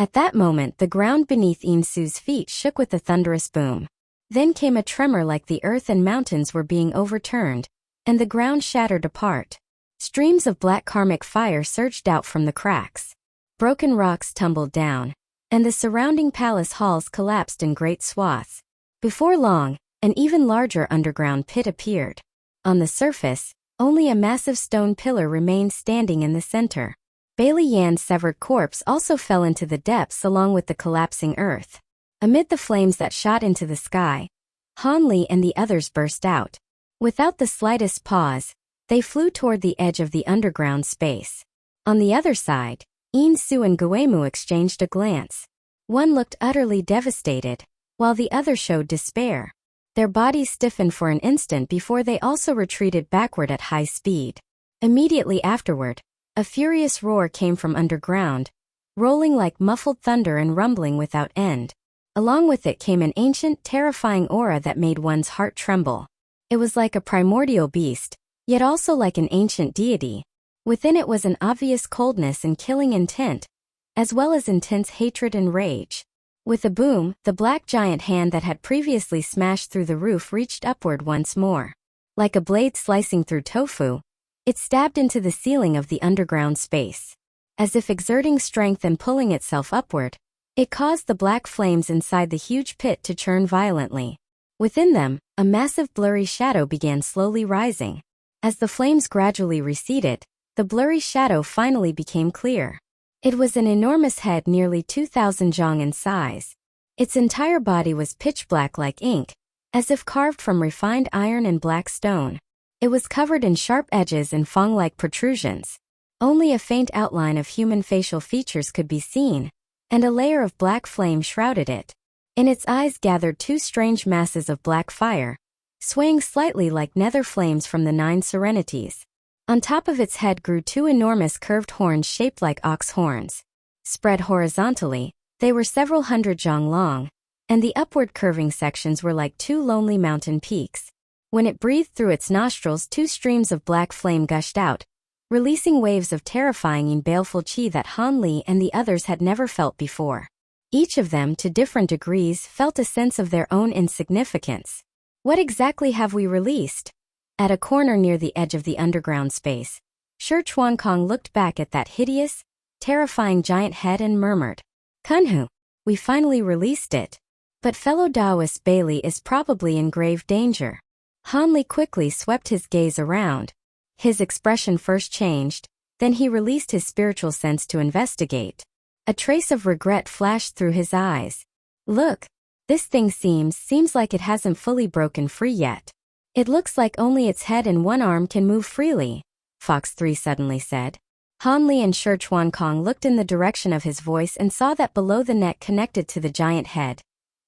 At that moment the ground beneath Insu's feet shook with a thunderous boom. Then came a tremor like the earth and mountains were being overturned, and the ground shattered apart. Streams of black karmic fire surged out from the cracks. Broken rocks tumbled down, and the surrounding palace halls collapsed in great swaths. Before long, an even larger underground pit appeared. On the surface, only a massive stone pillar remained standing in the center. Bailey Yan's severed corpse also fell into the depths along with the collapsing earth. Amid the flames that shot into the sky, Han Li and the others burst out. Without the slightest pause, they flew toward the edge of the underground space. On the other side, Insu and Guemu exchanged a glance. One looked utterly devastated, while the other showed despair. Their bodies stiffened for an instant before they also retreated backward at high speed. Immediately afterward, a furious roar came from underground, rolling like muffled thunder and rumbling without end. Along with it came an ancient, terrifying aura that made one's heart tremble. It was like a primordial beast, yet also like an ancient deity. Within it was an obvious coldness and killing intent, as well as intense hatred and rage. With a boom, the black giant hand that had previously smashed through the roof reached upward once more. Like a blade slicing through tofu, it stabbed into the ceiling of the underground space. As if exerting strength and pulling itself upward, it caused the black flames inside the huge pit to churn violently. Within them, a massive blurry shadow began slowly rising. As the flames gradually receded, the blurry shadow finally became clear. It was an enormous head nearly 2,000 zhang in size. Its entire body was pitch black like ink, as if carved from refined iron and black stone. It was covered in sharp edges and fang-like protrusions. Only a faint outline of human facial features could be seen, and a layer of black flame shrouded it. In its eyes gathered two strange masses of black fire, swaying slightly like nether flames from the 9 serenities. On top of its head grew two enormous curved horns shaped like ox horns. Spread horizontally, they were several hundred zhang long, and the upward curving sections were like two lonely mountain peaks. When it breathed through its nostrils, two streams of black flame gushed out, releasing waves of terrifying and baleful qi that Han Li and the others had never felt before. Each of them, to different degrees, felt a sense of their own insignificance. What exactly have we released? At a corner near the edge of the underground space, Shi Chuankong looked back at that hideous, terrifying giant head and murmured, "Kunhu, we finally released it. But fellow Taoist Bailey is probably in grave danger." Han Li quickly swept his gaze around. His expression first changed, then he released his spiritual sense to investigate. A trace of regret flashed through his eyes. "Look, this thing seems like it hasn't fully broken free yet. It looks like only its head and one arm can move freely," Fox 3 suddenly said. Han Li and Shi Chuankong looked in the direction of his voice and saw that below the neck connected to the giant head,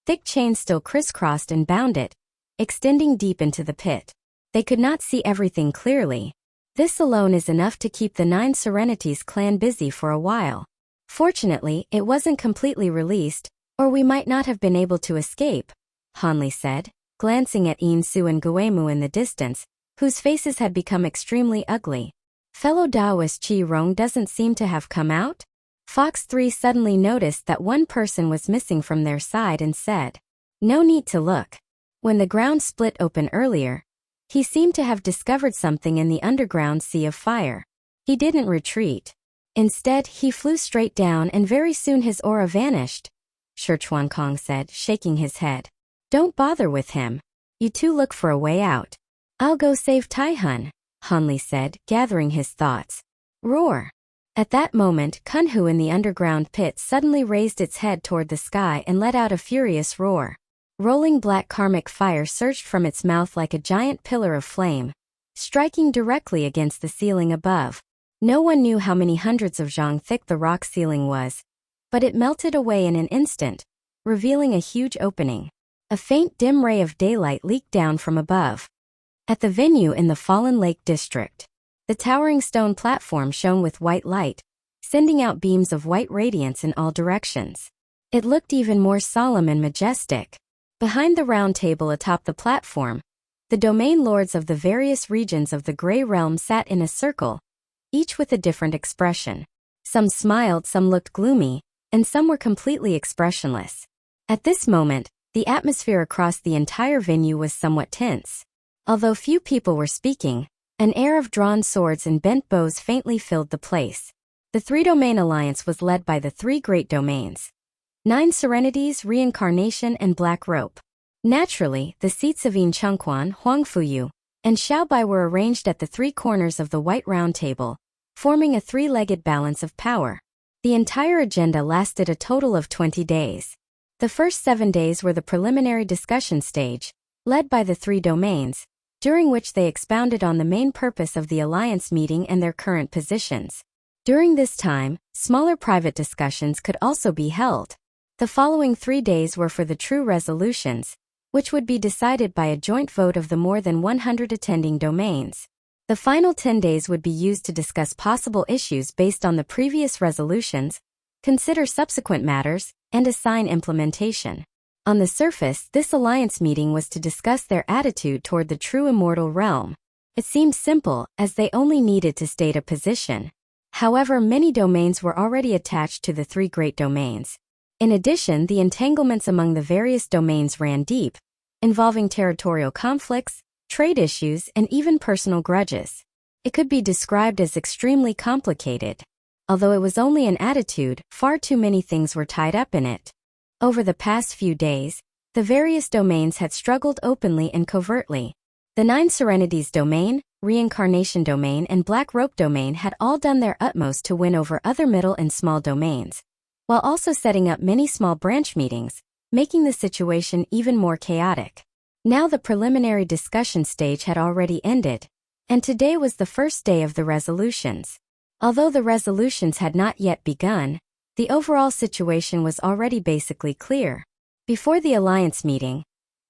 thick chains still crisscrossed and bound it, extending deep into the pit. They could not see everything clearly. This alone is enough to keep the 9 Serenities clan busy for a while. Fortunately, it wasn't completely released, or we might not have been able to escape, Han Li said, glancing at Insu and Guemu in the distance, whose faces had become extremely ugly. "Fellow Taoist Qi Rong doesn't seem to have come out?" Fox 3 suddenly noticed that one person was missing from their side and said, "No need to look. When the ground split open earlier, he seemed to have discovered something in the underground sea of fire. He didn't retreat. Instead, he flew straight down and very soon his aura vanished," Shi Chuankong said, shaking his head. "Don't bother with him. You two look for a way out. I'll go save Tihun," Han Li said, gathering his thoughts. Roar! At that moment, Kunhu in the underground pit suddenly raised its head toward the sky and let out a furious roar. Rolling black karmic fire surged from its mouth like a giant pillar of flame, striking directly against the ceiling above. No one knew how many hundreds of zhang thick the rock ceiling was, but it melted away in an instant, revealing a huge opening. A faint dim ray of daylight leaked down from above. At the venue in the Fallen Lake district, the towering stone platform shone with white light, sending out beams of white radiance in all directions. It looked even more solemn and majestic. Behind the round table atop the platform, the domain lords of the various regions of the Grey Realm sat in a circle, each with a different expression. Some smiled, some looked gloomy, and some were completely expressionless. At this moment, the atmosphere across the entire venue was somewhat tense. Although few people were speaking, an air of drawn swords and bent bows faintly filled the place. The three-domain alliance was led by the three great domains: Nine Serenities, Reincarnation, and Black Rope. Naturally, the seats of Yin Chengquan, Huangfuyu, and Xiaobai were arranged at the three corners of the White Round Table, forming a three-legged balance of power. The entire agenda lasted a total of 20 days. The first 7 days were the preliminary discussion stage, led by the three domains, during which they expounded on the main purpose of the alliance meeting and their current positions. During this time, smaller private discussions could also be held. The following 3 days were for the true resolutions, which would be decided by a joint vote of the more than 100 attending domains. The final 10 days would be used to discuss possible issues based on the previous resolutions, consider subsequent matters, and assign implementation. On the surface, this alliance meeting was to discuss their attitude toward the true immortal realm. It seemed simple, as they only needed to state a position. However, many domains were already attached to the three great domains. In addition, the entanglements among the various domains ran deep, involving territorial conflicts, trade issues, and even personal grudges. It could be described as extremely complicated. Although it was only an attitude, far too many things were tied up in it. Over the past few days, the various domains had struggled openly and covertly. The Nine Serenities domain, Reincarnation domain, and Black Rope domain had all done their utmost to win over other middle and small domains, while also setting up many small branch meetings, making the situation even more chaotic. Now the preliminary discussion stage had already ended, and today was the first day of the resolutions. Although the resolutions had not yet begun, the overall situation was already basically clear. Before the alliance meeting,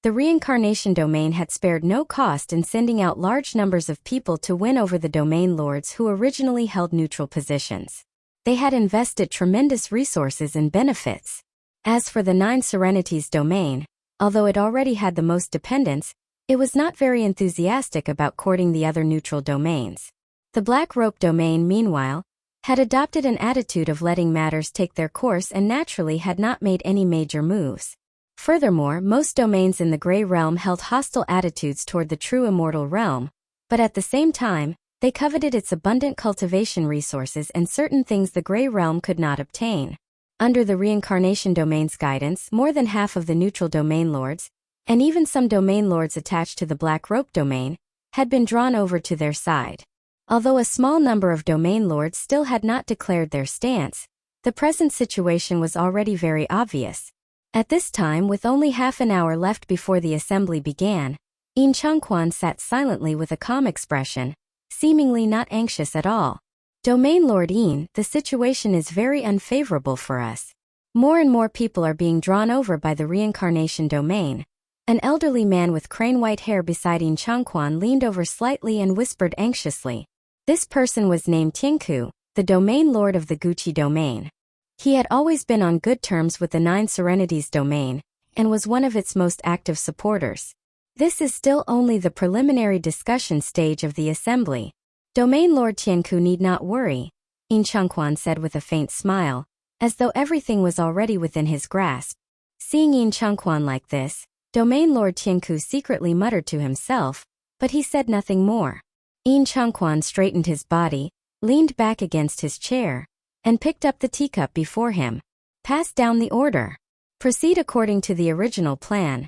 the Reincarnation domain had spared no cost in sending out large numbers of people to win over the domain lords who originally held neutral positions. They had invested tremendous resources and benefits. As for the Nine Serenities domain, although it already had the most dependents, it was not very enthusiastic about courting the other neutral domains. The Black Rope domain, meanwhile, had adopted an attitude of letting matters take their course and naturally had not made any major moves. Furthermore, most domains in the Grey Realm held hostile attitudes toward the true Immortal Realm, but at the same time, they coveted its abundant cultivation resources and certain things the Grey Realm could not obtain. Under the Reincarnation domain's guidance, more than half of the neutral domain lords, and even some domain lords attached to the Black Rope domain, had been drawn over to their side. Although a small number of domain lords still had not declared their stance, the present situation was already very obvious. At this time, with only half an hour left before the assembly began, Yin Chengquan sat silently with a calm expression, seemingly not anxious at all. Domain Lord Yin, the situation is very unfavorable for us. More and more people are being drawn over by the Reincarnation domain. An elderly man with crane-white hair beside Yin Chengquan leaned over slightly and whispered anxiously. This person was named Tinku, the domain lord of the Guqi domain. He had always been on good terms with the Nine Serenities domain, and was one of its most active supporters. This is still only the preliminary discussion stage of the assembly. Domain Lord Tianku need not worry, Yin Chengquan said with a faint smile, as though everything was already within his grasp. Seeing Yin Chengquan like this, Domain Lord Tianku secretly muttered to himself, but he said nothing more. Yin Chengquan straightened his body, leaned back against his chair, and picked up the teacup before him. Pass down the order. Proceed according to the original plan,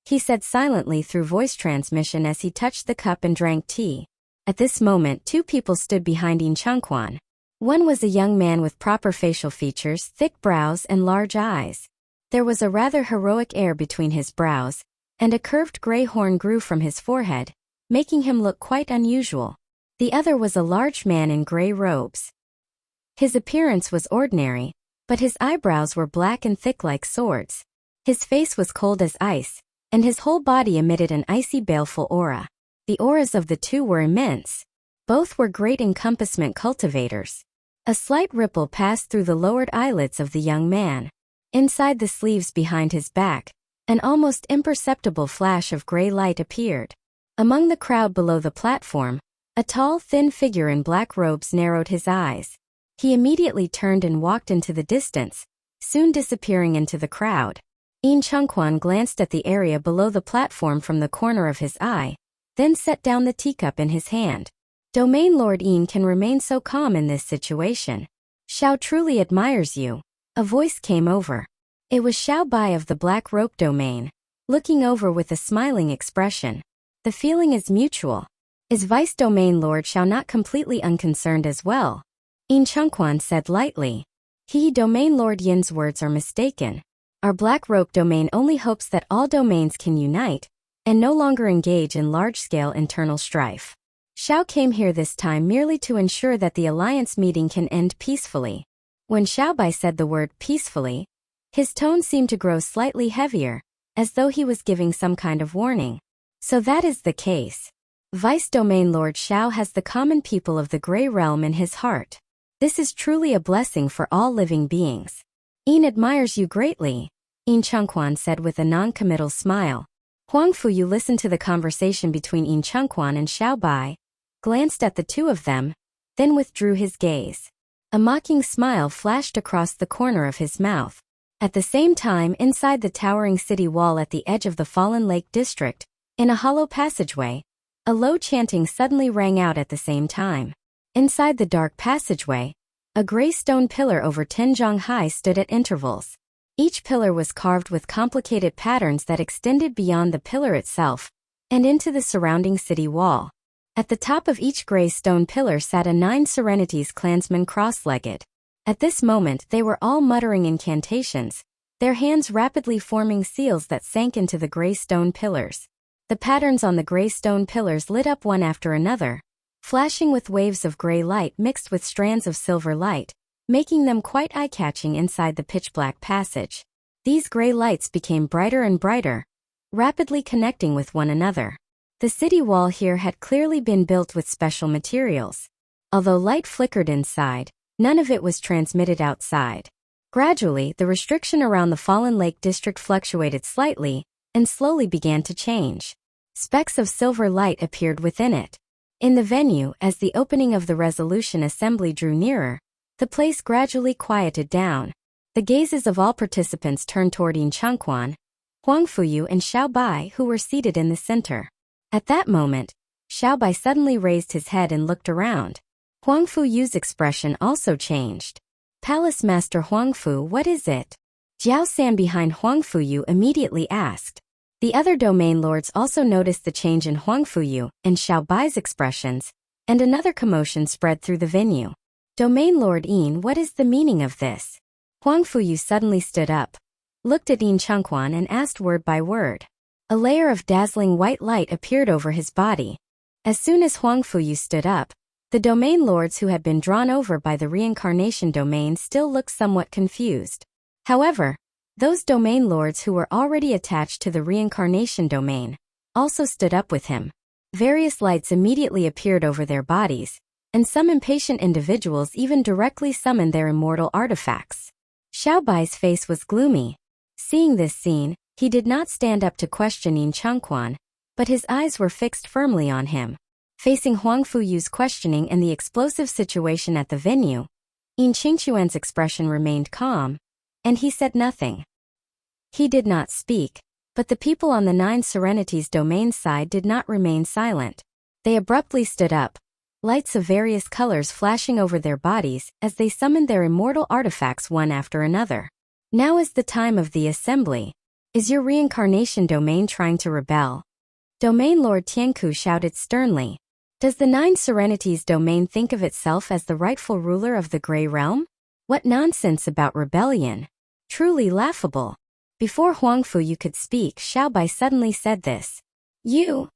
he said silently through voice transmission as he touched the cup and drank tea. At this moment, two people stood behind Yin Chengquan. One was a young man with proper facial features, thick brows, and large eyes. There was a rather heroic air between his brows, and a curved gray horn grew from his forehead, making him look quite unusual. The other was a large man in gray robes. His appearance was ordinary, but his eyebrows were black and thick like swords. His face was cold as ice, and his whole body emitted an icy baleful aura. The auras of the two were immense. Both were great encompassment cultivators. A slight ripple passed through the lowered eyelids of the young man. Inside the sleeves behind his back, an almost imperceptible flash of gray light appeared. Among the crowd below the platform, a tall, thin figure in black robes narrowed his eyes. He immediately turned and walked into the distance, soon disappearing into the crowd. Yin Chengquan glanced at the area below the platform from the corner of his eye, then set down the teacup in his hand. Domain Lord Yin can remain so calm in this situation. Xiao truly admires you. A voice came over. It was Xiao Bai of the Black Rope Domain, looking over with a smiling expression. The feeling is mutual. Is Vice Domain Lord Xiao not completely unconcerned as well? Yin Chengquan said lightly. Domain Lord Yin's words are mistaken. Our Black Rope Domain only hopes that all domains can unite, and no longer engage in large-scale internal strife. Xiao came here this time merely to ensure that the alliance meeting can end peacefully. When Xiao Bai said the word peacefully, his tone seemed to grow slightly heavier, as though he was giving some kind of warning. So that is the case. Vice Domain Lord Xiao has the common people of the Grey Realm in his heart. This is truly a blessing for all living beings. Yin admires you greatly, Yin Chengquan said with a non-committal smile. Huang Fuyu listened to the conversation between Yin Chengquan and Xiao Bai, glanced at the two of them, then withdrew his gaze. A mocking smile flashed across the corner of his mouth. At the same time, inside the towering city wall at the edge of the Fallen Lake district, in a hollow passageway, a low chanting suddenly rang out at the same time. Inside the dark passageway, a gray stone pillar over 10 zhang high stood at intervals. Each pillar was carved with complicated patterns that extended beyond the pillar itself and into the surrounding city wall. At the top of each gray stone pillar sat a 9 Serenities clansman cross-legged. At this moment they were all muttering incantations, their hands rapidly forming seals that sank into the gray stone pillars. The patterns on the gray stone pillars lit up one after another, flashing with waves of gray light mixed with strands of silver light, making them quite eye-catching inside the pitch-black passage. These gray lights became brighter and brighter, rapidly connecting with one another. The city wall here had clearly been built with special materials. Although light flickered inside, none of it was transmitted outside. Gradually, the restriction around the Fallen Lake district fluctuated slightly, and slowly began to change. Specks of silver light appeared within it. In the venue, as the opening of the resolution assembly drew nearer, the place gradually quieted down. The gazes of all participants turned toward Yin Chengquan, Huang Fuyu and Xiao Bai, who were seated in the center. At that moment, Xiao Bai suddenly raised his head and looked around. Huang Fuyu's expression also changed. Palace Master Huang Fu, what is it? Jiao San behind Huang Fuyu immediately asked. The other domain lords also noticed the change in Huang Fuyu and Xiao Bai's expressions, and another commotion spread through the venue. Domain Lord Yin, what is the meaning of this? Huang Fuyu suddenly stood up, looked at Yin Chengquan and asked word by word. A layer of dazzling white light appeared over his body. As soon as Huang Fuyu stood up, the domain lords who had been drawn over by the reincarnation domain still looked somewhat confused. However, those domain lords who were already attached to the reincarnation domain also stood up with him. Various lights immediately appeared over their bodies, and some impatient individuals even directly summoned their immortal artifacts. Xiao Bai's face was gloomy. Seeing this scene, he did not stand up to question Yin Chengquan, but his eyes were fixed firmly on him. Facing Huang Fuyu's questioning and the explosive situation at the venue, Yin Qingquan's expression remained calm, and he said nothing. He did not speak, but the people on the 9 Serenities domain side did not remain silent. They abruptly stood up, lights of various colors flashing over their bodies as they summoned their immortal artifacts one after another. Now is the time of the assembly. Is your reincarnation domain trying to rebel? Domain Lord Tianku shouted sternly. Does the 9 Serenities domain think of itself as the rightful ruler of the Grey Realm? What nonsense about rebellion! Truly laughable. Before Huang Fuyu could speak, Xiao Bai suddenly said this. You!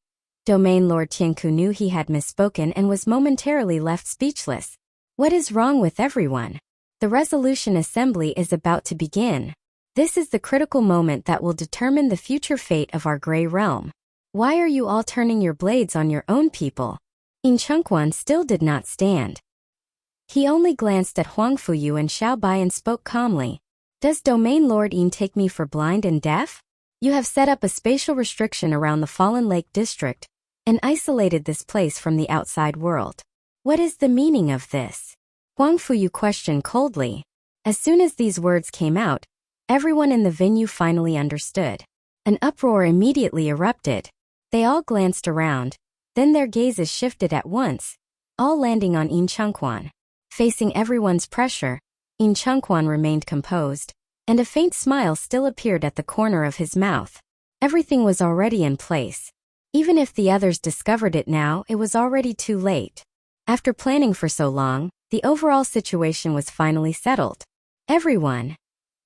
Domain Lord Tianku knew he had misspoken and was momentarily left speechless. What is wrong with everyone? The resolution assembly is about to begin. This is the critical moment that will determine the future fate of our Grey Realm. Why are you all turning your blades on your own people? Yin Chengquan still did not stand. He only glanced at Huang Fuyu and Xiao Bai and spoke calmly. Does Domain Lord Yin take me for blind and deaf? You have set up a spatial restriction around the Fallen Lake district and isolated this place from the outside world. What is the meaning of this? Huang Fuyu questioned coldly. As soon as these words came out, everyone in the venue finally understood. An uproar immediately erupted. They all glanced around, then their gazes shifted at once, all landing on Yin Chengquan. Facing everyone's pressure, Yin Chengquan remained composed, and a faint smile still appeared at the corner of his mouth. Everything was already in place. Even if the others discovered it now, it was already too late. After planning for so long, the overall situation was finally settled. Everyone.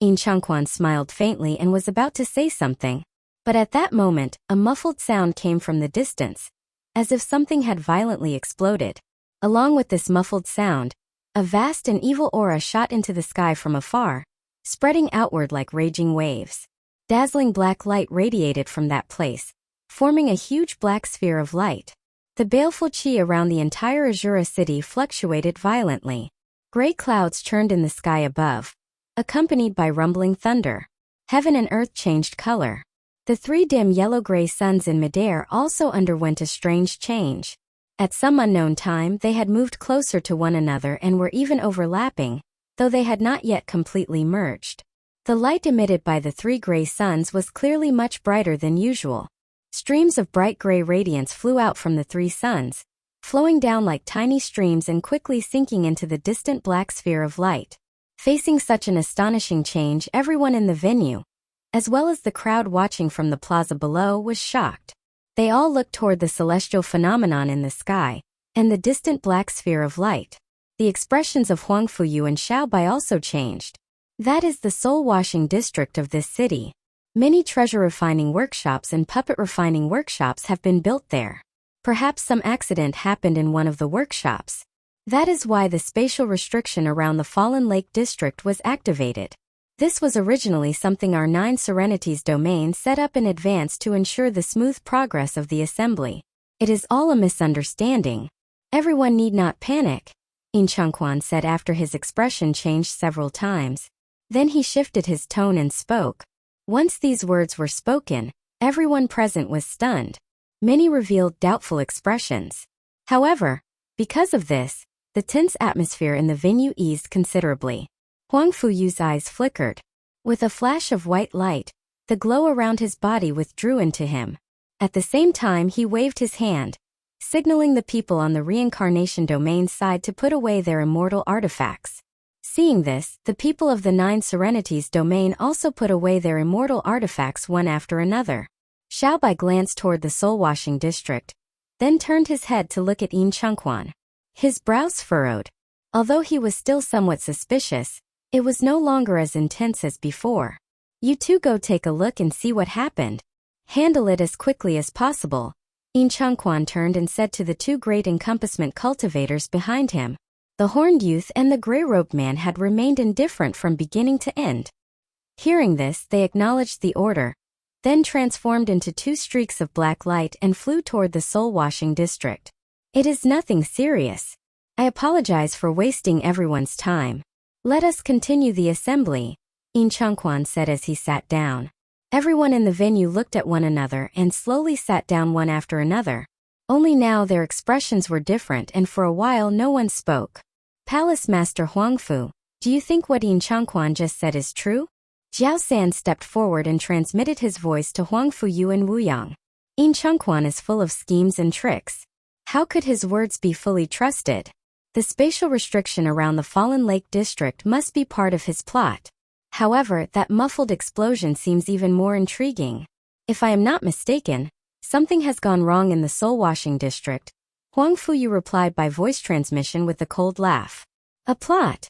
Yin Chengquan smiled faintly and was about to say something. But at that moment, a muffled sound came from the distance, as if something had violently exploded. Along with this muffled sound, a vast and evil aura shot into the sky from afar, spreading outward like raging waves. Dazzling black light radiated from that place, forming a huge black sphere of light. The baleful qi around the entire Azura city fluctuated violently. Gray clouds churned in the sky above, accompanied by rumbling thunder. Heaven and earth changed color. The three dim yellow-gray suns in midair also underwent a strange change. At some unknown time they had moved closer to one another and were even overlapping, though they had not yet completely merged. The light emitted by the three gray suns was clearly much brighter than usual. Streams of bright gray radiance flew out from the three suns, flowing down like tiny streams and quickly sinking into the distant black sphere of light. Facing such an astonishing change, everyone in the venue, as well as the crowd watching from the plaza below, was shocked. They all looked toward the celestial phenomenon in the sky, and the distant black sphere of light. The expressions of Huang Fuyu and Xiao Bai also changed. That is the soul-washing district of this city. Many treasure refining workshops and puppet refining workshops have been built there. Perhaps some accident happened in one of the workshops. That is why the spatial restriction around the Fallen Lake district was activated. This was originally something our Nine Serenities domain set up in advance to ensure the smooth progress of the assembly. It is all a misunderstanding. Everyone need not panic, Yin Chengquan said after his expression changed several times. Then he shifted his tone and spoke. Once these words were spoken, everyone present was stunned. Many revealed doubtful expressions. However, because of this, the tense atmosphere in the venue eased considerably. Huang Fuyu's eyes flickered. With a flash of white light, the glow around his body withdrew into him. At the same time he waved his hand, signaling the people on the reincarnation domain side to put away their immortal artifacts. Seeing this, the people of the Nine Serenities domain also put away their immortal artifacts one after another. Xiao Bai glanced toward the soul-washing district, then turned his head to look at Yin Chengquan. His brows furrowed. Although he was still somewhat suspicious, it was no longer as intense as before. You two go take a look and see what happened. Handle it as quickly as possible. Yin Chengquan turned and said to the two great encompassment cultivators behind him. The horned youth and the gray-robed man had remained indifferent from beginning to end. Hearing this, they acknowledged the order, then transformed into two streaks of black light and flew toward the soul-washing district. It is nothing serious. I apologize for wasting everyone's time. Let us continue the assembly, Yin Chengquan said as he sat down. Everyone in the venue looked at one another and slowly sat down one after another. Only now their expressions were different and for a while no one spoke. Palace Master Huangfu, do you think what Yin Chengquan just said is true? Jiao San stepped forward and transmitted his voice to Huang Fuyu and Wu Yang. Yin Chengquan is full of schemes and tricks. How could his words be fully trusted? The spatial restriction around the Fallen Lake district must be part of his plot. However, that muffled explosion seems even more intriguing. If I am not mistaken, something has gone wrong in the soul-washing district, Huang Fuyu replied by voice transmission with a cold laugh. A plot?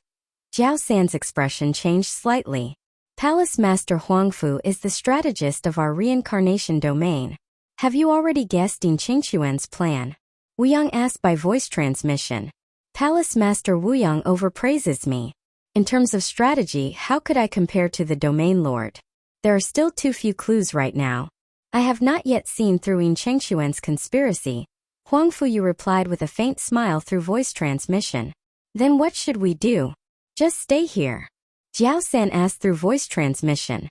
Jiao San's expression changed slightly. Palace Master Huangfu is the strategist of our reincarnation domain. Have you already guessed Yin Qingquan's plan? Wu Yang asked by voice transmission. Palace Master Wu Yang overpraises me. In terms of strategy, how could I compare to the domain lord? There are still too few clues right now. I have not yet seen through Yin Qingquan's conspiracy, Huang Fuyu replied with a faint smile through voice transmission. Then what should we do? Just stay here. Jiao San asked through voice transmission.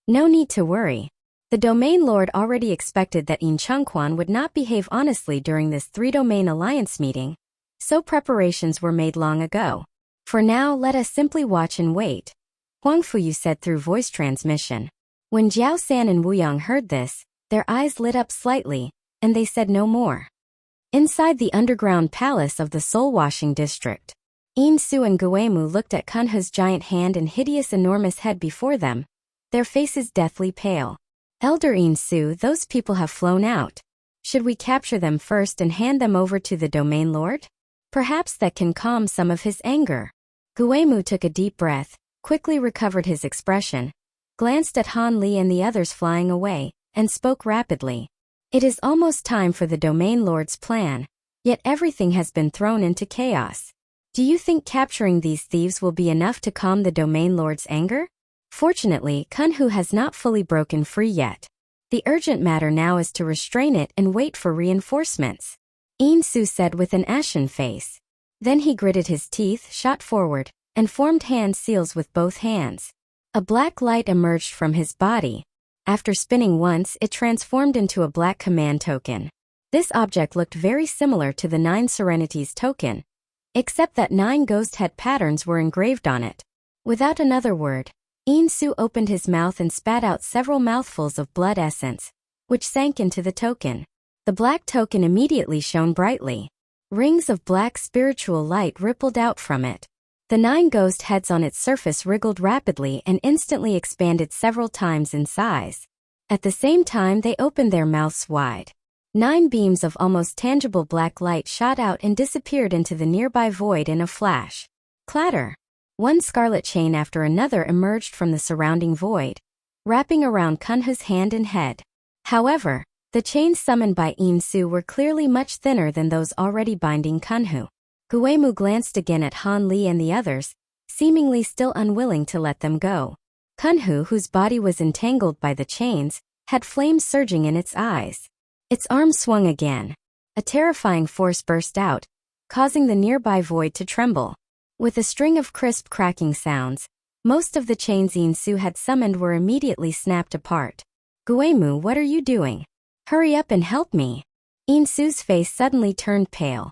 No need to worry. The domain lord already expected that Yin Chengquan would not behave honestly during this three-domain alliance meeting, so preparations were made long ago. For now, let us simply watch and wait, Huang Fuyu said through voice transmission. When Jiao San and Wu Yang heard this, their eyes lit up slightly, and they said no more. Inside the underground palace of the soul-washing district, Yin Su and Guemu looked at Kunhu's giant hand and hideous enormous head before them, their faces deathly pale. Elder Yin Su, those people have flown out. Should we capture them first and hand them over to the domain lord? Perhaps that can calm some of his anger. Guemu took a deep breath, quickly recovered his expression, glanced at Han Li and the others flying away, and spoke rapidly. It is almost time for the domain lord's plan, yet everything has been thrown into chaos. Do you think capturing these thieves will be enough to calm the domain lord's anger? Fortunately, Kunhu has not fully broken free yet. The urgent matter now is to restrain it and wait for reinforcements, Yin Su said with an ashen face. Then he gritted his teeth, shot forward, and formed hand seals with both hands. A black light emerged from his body. After spinning once, it transformed into a black command token. This object looked very similar to the 9 Serenities token, except that 9 ghost head patterns were engraved on it. Without another word, Yin Su opened his mouth and spat out several mouthfuls of blood essence, which sank into the token. The black token immediately shone brightly. Rings of black spiritual light rippled out from it. The 9 ghost heads on its surface wriggled rapidly and instantly expanded several times in size. At the same time, they opened their mouths wide. 9 beams of almost tangible black light shot out and disappeared into the nearby void in a flash. Clatter! One scarlet chain after another emerged from the surrounding void, wrapping around Kunhu's hand and head. However, the chains summoned by Yin Su were clearly much thinner than those already binding Kunhu. Guemu glanced again at Han Li and the others, seemingly still unwilling to let them go. Kunhu, whose body was entangled by the chains, had flames surging in its eyes. Its arms swung again. A terrifying force burst out, causing the nearby void to tremble. With a string of crisp cracking sounds, most of the chains Yin Su had summoned were immediately snapped apart. Guemu, what are you doing? Hurry up and help me. Yin Su's face suddenly turned pale.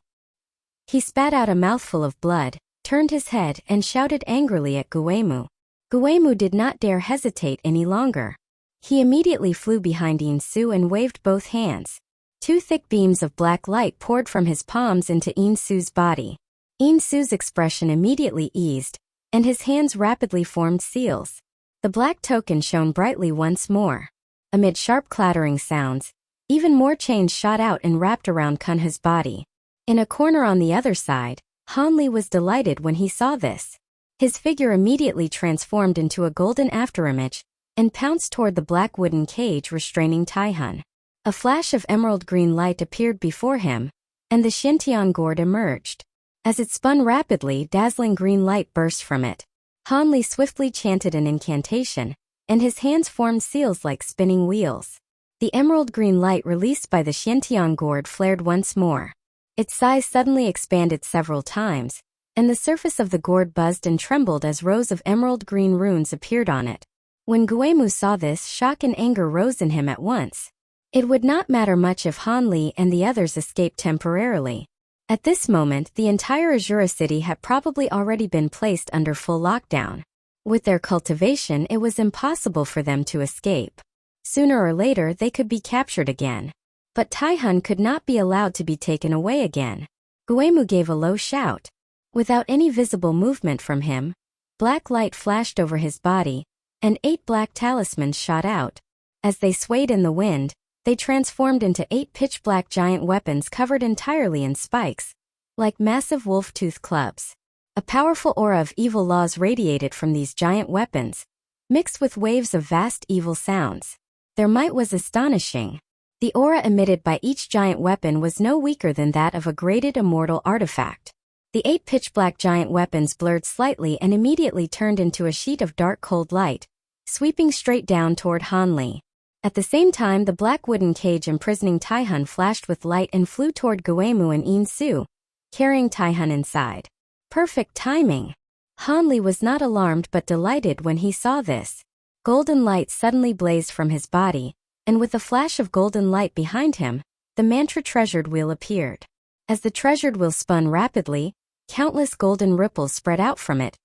He spat out a mouthful of blood, turned his head and shouted angrily at Guemu. Guemu did not dare hesitate any longer. He immediately flew behind Yin Su and waved both hands. 2 thick beams of black light poured from his palms into Yin Su's body. Yin Su's expression immediately eased, and his hands rapidly formed seals. The black token shone brightly once more. Amid sharp clattering sounds, even more chains shot out and wrapped around Kunhu's body. In a corner on the other side, Han Li was delighted when he saw this. His figure immediately transformed into a golden afterimage and pounced toward the black wooden cage restraining Tihun. A flash of emerald green light appeared before him, and the Xintian gourd emerged. As it spun rapidly, dazzling green light burst from it. Han Li swiftly chanted an incantation, and his hands formed seals like spinning wheels. The emerald green light released by the Xintian gourd flared once more. Its size suddenly expanded several times, and the surface of the gourd buzzed and trembled as rows of emerald green runes appeared on it. When Guemu saw this, shock and anger rose in him at once. It would not matter much if Han Li and the others escaped temporarily. At this moment, the entire Azura city had probably already been placed under full lockdown. With their cultivation, it was impossible for them to escape. Sooner or later, they could be captured again. But Tihun could not be allowed to be taken away again. Guemu gave a low shout. Without any visible movement from him, black light flashed over his body, and 8 black talismans shot out. As they swayed in the wind, they transformed into 8 pitch-black giant weapons covered entirely in spikes, like massive wolf-tooth clubs. A powerful aura of evil laws radiated from these giant weapons, mixed with waves of vast evil sounds. Their might was astonishing. The aura emitted by each giant weapon was no weaker than that of a graded immortal artifact. The 8 pitch-black giant weapons blurred slightly and immediately turned into a sheet of dark cold light, sweeping straight down toward Han Li. At the same time, the black wooden cage imprisoning Tihun flashed with light and flew toward Guemu and Yin Su, carrying Tihun inside. Perfect timing! Han Li was not alarmed but delighted when he saw this. Golden light suddenly blazed from his body, and with a flash of golden light behind him, the mantra treasured wheel appeared. As the treasured wheel spun rapidly, countless golden ripples spread out from it,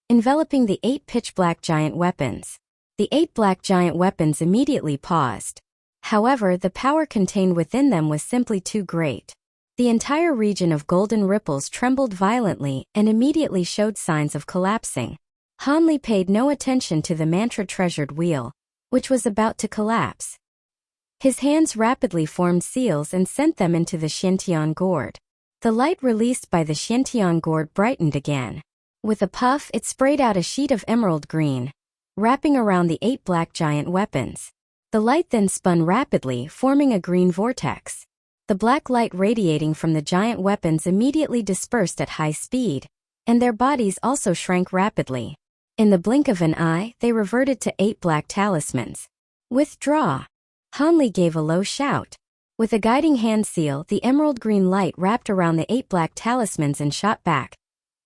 enveloping the 8 pitch-black giant weapons. The 8 black giant weapons immediately paused. However, the power contained within them was simply too great. The entire region of golden ripples trembled violently and immediately showed signs of collapsing. Hanli paid no attention to the mantra-treasured wheel, which was about to collapse. His hands rapidly formed seals and sent them into the Xiantian gourd. The light released by the Xiantian gourd brightened again. With a puff, it sprayed out a sheet of emerald green, wrapping around the 8 black giant weapons. The light then spun rapidly, forming a green vortex. The black light radiating from the giant weapons immediately dispersed at high speed, and their bodies also shrank rapidly. In the blink of an eye, they reverted to 8 black talismans. Withdraw! Hanli gave a low shout. With a guiding hand seal, the emerald green light wrapped around the 8 black talismans and shot back,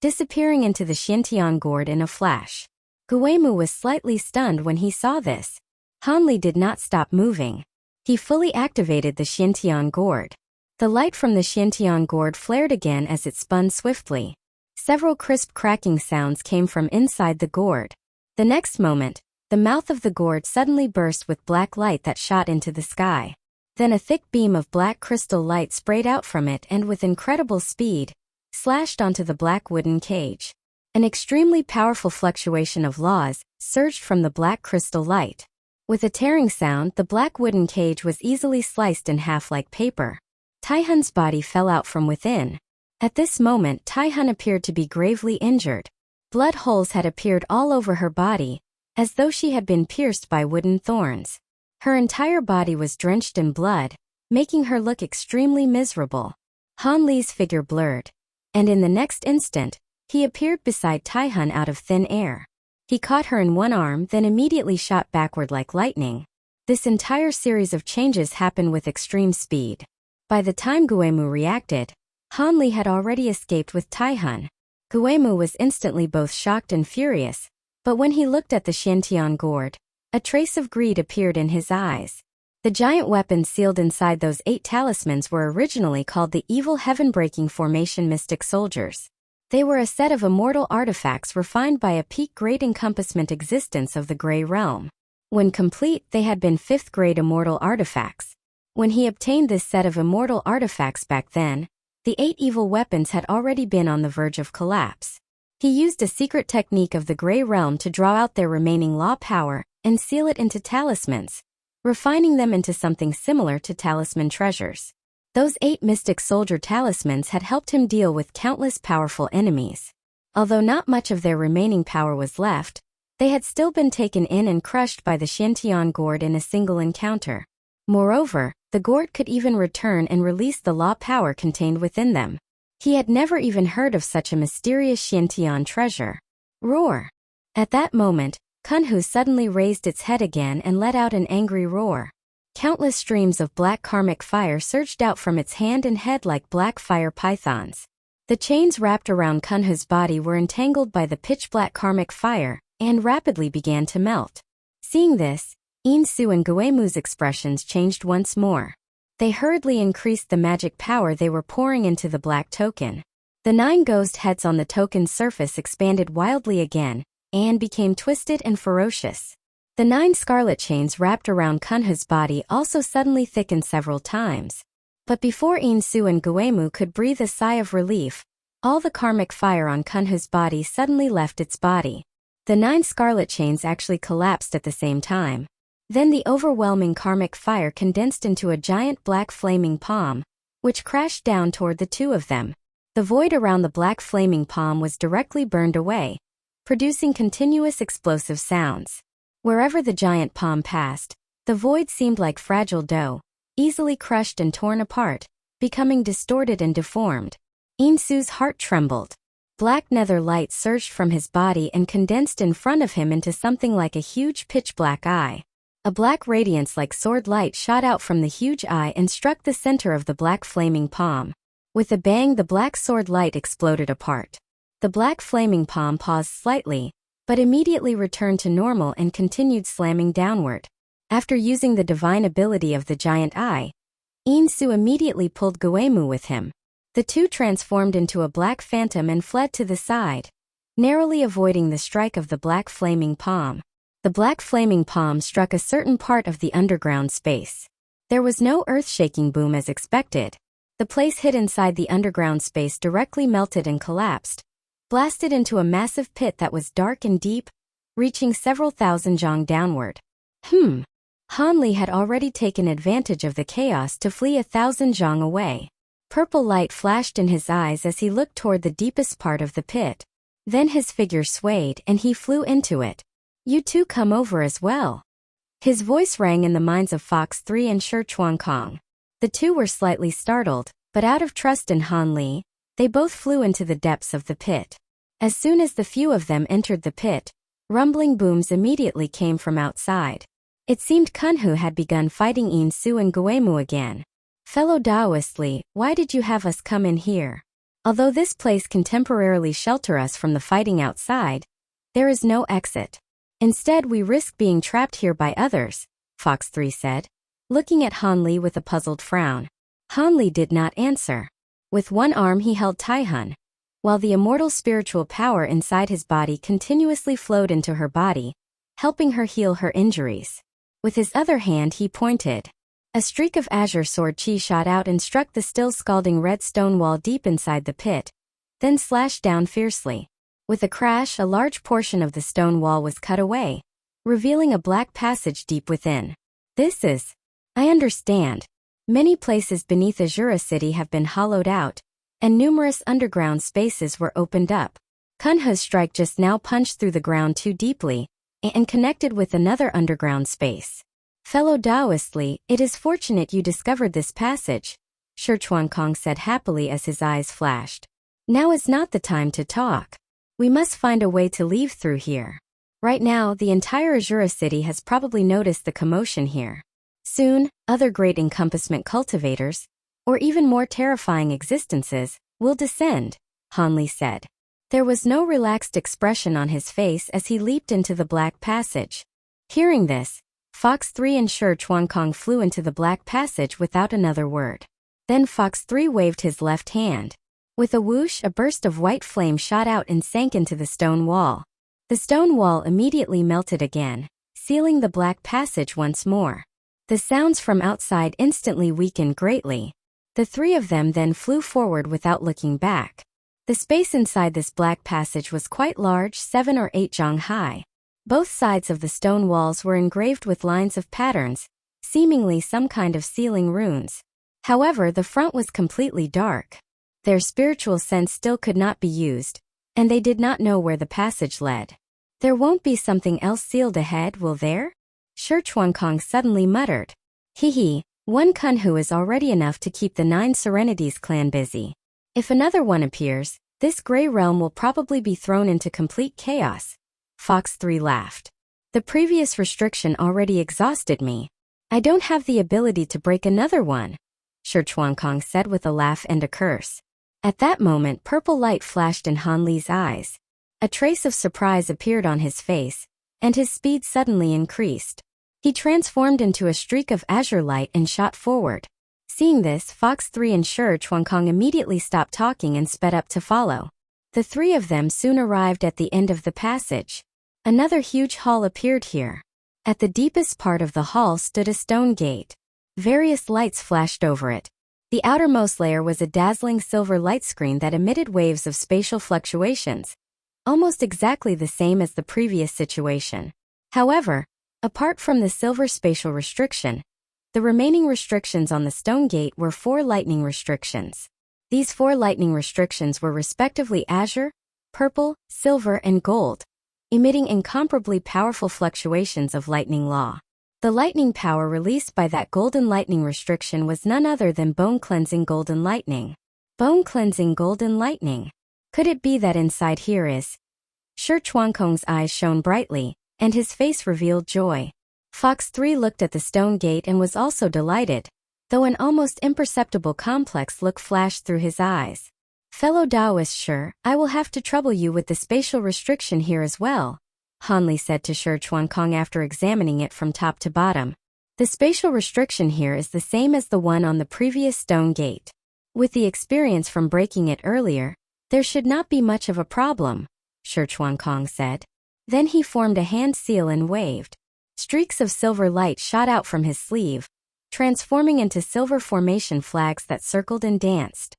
disappearing into the Xiantian gourd in a flash. Guemu was slightly stunned when he saw this. Hanli did not stop moving. He fully activated the Xiantian gourd. The light from the Xiantian gourd flared again as it spun swiftly. Several crisp cracking sounds came from inside the gourd. The next moment, the mouth of the gourd suddenly burst with black light that shot into the sky. Then a thick beam of black crystal light sprayed out from it and with incredible speed, slashed onto the black wooden cage. An extremely powerful fluctuation of laws surged from the black crystal light. With a tearing sound, the black wooden cage was easily sliced in half like paper. Tihun's body fell out from within. At this moment, Tihun appeared to be gravely injured. Blood holes had appeared all over her body, as though she had been pierced by wooden thorns. Her entire body was drenched in blood, making her look extremely miserable. Hanli's figure blurred, and in the next instant, he appeared beside Tihun out of thin air. He caught her in one arm, then immediately shot backward like lightning. This entire series of changes happened with extreme speed. By the time Guemu reacted, Hanli had already escaped with Tihun. Guemu was instantly both shocked and furious, but when he looked at the Xiantian gourd, a trace of greed appeared in his eyes. The giant weapons sealed inside those 8 talismans were originally called the Evil Heaven-Breaking Formation Mystic Soldiers. They were a set of immortal artifacts refined by a peak grade encompassment existence of the Grey Realm. When complete, they had been 5th grade immortal artifacts. When he obtained this set of immortal artifacts back then, the 8 evil weapons had already been on the verge of collapse. He used a secret technique of the Grey Realm to draw out their remaining law power and seal it into talismans, refining them into something similar to talisman treasures. Those 8 mystic soldier talismans had helped him deal with countless powerful enemies. Although not much of their remaining power was left, they had still been taken in and crushed by the Xiantian gourd in a single encounter. Moreover, the gourd could even return and release the law power contained within them. He had never even heard of such a mysterious Xiantian treasure. Roar! At that moment, Kunhu suddenly raised its head again and let out an angry roar. Countless streams of black karmic fire surged out from its hand and head like black fire pythons. The chains wrapped around Kunhu's body were entangled by the pitch-black karmic fire and rapidly began to melt. Seeing this, Insu and Guemu's expressions changed once more. They hurriedly increased the magic power they were pouring into the black token. The 9 ghost heads on the token's surface expanded wildly again and became twisted and ferocious. The 9 scarlet chains wrapped around Kunhu's body also suddenly thickened several times. But before Insu and Guemu could breathe a sigh of relief, all the karmic fire on Kunhu's body suddenly left its body. The 9 scarlet chains actually collapsed at the same time. Then the overwhelming karmic fire condensed into a giant black flaming palm, which crashed down toward the 2 of them. The void around the black flaming palm was directly burned away, producing continuous explosive sounds. Wherever the giant palm passed, the void seemed like fragile dough, easily crushed and torn apart, becoming distorted and deformed. Insu's heart trembled. Black nether light surged from his body and condensed in front of him into something like a huge pitch-black eye. A black radiance like sword light shot out from the huge eye and struck the center of the black flaming palm. With a bang, the black sword light exploded apart. The black flaming palm paused slightly, but immediately returned to normal and continued slamming downward. After using the divine ability of the giant eye, Insu immediately pulled Guemu with him. The two transformed into a black phantom and fled to the side, narrowly avoiding the strike of the black flaming palm. The black flaming palm struck a certain part of the underground space. There was no earth-shaking boom as expected. The place hid inside the underground space directly melted and collapsed, blasted into a massive pit that was dark and deep, reaching several thousand zhang downward. Han Li had already taken advantage of the chaos to flee 1,000 zhang away. Purple light flashed in his eyes as he looked toward the deepest part of the pit. Then his figure swayed and he flew into it. "You two come over as well." His voice rang in the minds of Fox 3 and Shi Chuankong. The two were slightly startled, but out of trust in Han Li, they both flew into the depths of the pit. As soon as the few of them entered the pit, rumbling booms immediately came from outside. It seemed Kunhu had begun fighting Yin Su and Guemu again. "Fellow Taoist Li, why did you have us come in here? Although this place can temporarily shelter us from the fighting outside, there is no exit. Instead we risk being trapped here by others," Fox 3 said, looking at Han Li with a puzzled frown. Han Li did not answer. With one arm he held Tihun, while the immortal spiritual power inside his body continuously flowed into her body, helping her heal her injuries. With his other hand he pointed. A streak of azure sword chi shot out and struck the still scalding red stone wall deep inside the pit, then slashed down fiercely. With a crash, a large portion of the stone wall was cut away, revealing a black passage deep within. I understand. Many places beneath Azura City have been hollowed out, and numerous underground spaces were opened up. Kunhu's strike just now punched through the ground too deeply, and connected with another underground space. "Fellow Taoist Li, it is fortunate you discovered this passage," Shi Chuankong said happily as his eyes flashed. "Now is not the time to talk. We must find a way to leave through here. Right now, the entire Azura City has probably noticed the commotion here. Soon, other great encompassment cultivators, or even more terrifying existences, will descend," Han Li said. There was no relaxed expression on his face as he leaped into the black passage. Hearing this, Fox 3 and Shi Chuankong flew into the black passage without another word. Then Fox 3 waved his left hand. With a whoosh, a burst of white flame shot out and sank into the stone wall. The stone wall immediately melted again, sealing the black passage once more. The sounds from outside instantly weakened greatly. The three of them then flew forward without looking back. The space inside this black passage was quite large, 7 or 8 zhang high. Both sides of the stone walls were engraved with lines of patterns, seemingly some kind of sealing runes. However, the front was completely dark. Their spiritual sense still could not be used, and they did not know where the passage led. "There won't be something else sealed ahead, will there?" Shi Chuankong suddenly muttered. One Kunhu is already enough to keep the 9 Serenities clan busy. If another one appears, this gray realm will probably be thrown into complete chaos." Fox 3 laughed. "The previous restriction already exhausted me. I don't have the ability to break another one," Shi Chuankong said with a laugh and a curse. At that moment, purple light flashed in Han Li's eyes. A trace of surprise appeared on his face, and his speed suddenly increased. He transformed into a streak of azure light and shot forward. Seeing this, Fox 3 and Shi Chuankong immediately stopped talking and sped up to follow. The three of them soon arrived at the end of the passage. Another huge hall appeared here. At the deepest part of the hall stood a stone gate. Various lights flashed over it. The outermost layer was a dazzling silver light screen that emitted waves of spatial fluctuations, almost exactly the same as the previous situation. However, apart from the silver spatial restriction, the remaining restrictions on the stone gate were 4 lightning restrictions. These 4 lightning restrictions were respectively azure, purple, silver, and gold, emitting incomparably powerful fluctuations of lightning law. The lightning power released by that golden lightning restriction was none other than bone-cleansing golden lightning. Bone-cleansing golden lightning. Could it be that inside here is? Shi Chuankong's eyes shone brightly, and his face revealed joy. Fox 3 looked at the stone gate and was also delighted, though an almost imperceptible complex look flashed through his eyes. "Fellow Taoist Shi, I will have to trouble you with the spatial restriction here as well," Han Li said to Shi Chuankong after examining it from top to bottom. "The spatial restriction here is the same as the one on the previous stone gate. With the experience from breaking it earlier, there should not be much of a problem, Shi Chuankong said. Then he formed a hand seal and waved. Streaks of silver light shot out from his sleeve, transforming into silver formation flags that circled and danced.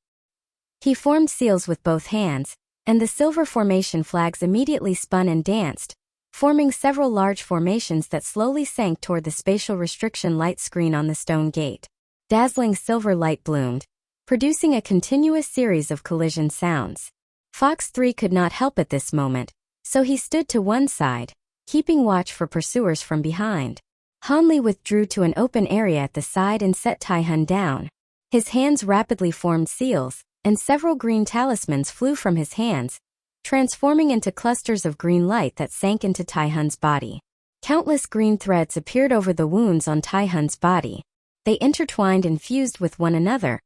He formed seals with both hands, and the silver formation flags immediately spun and danced, forming several large formations that slowly sank toward the spatial restriction light screen on the stone gate. Dazzling silver light bloomed, producing a continuous series of collision sounds. Fox 3 could not help at this moment, so he stood to one side, keeping watch for pursuers from behind. Han Li withdrew to an open area at the side and set Tihun down. His hands rapidly formed seals, and several green talismans flew from his hands, transforming into clusters of green light that sank into Tihun's body. Countless green threads appeared over the wounds on Tihun's body. They intertwined and fused with one another,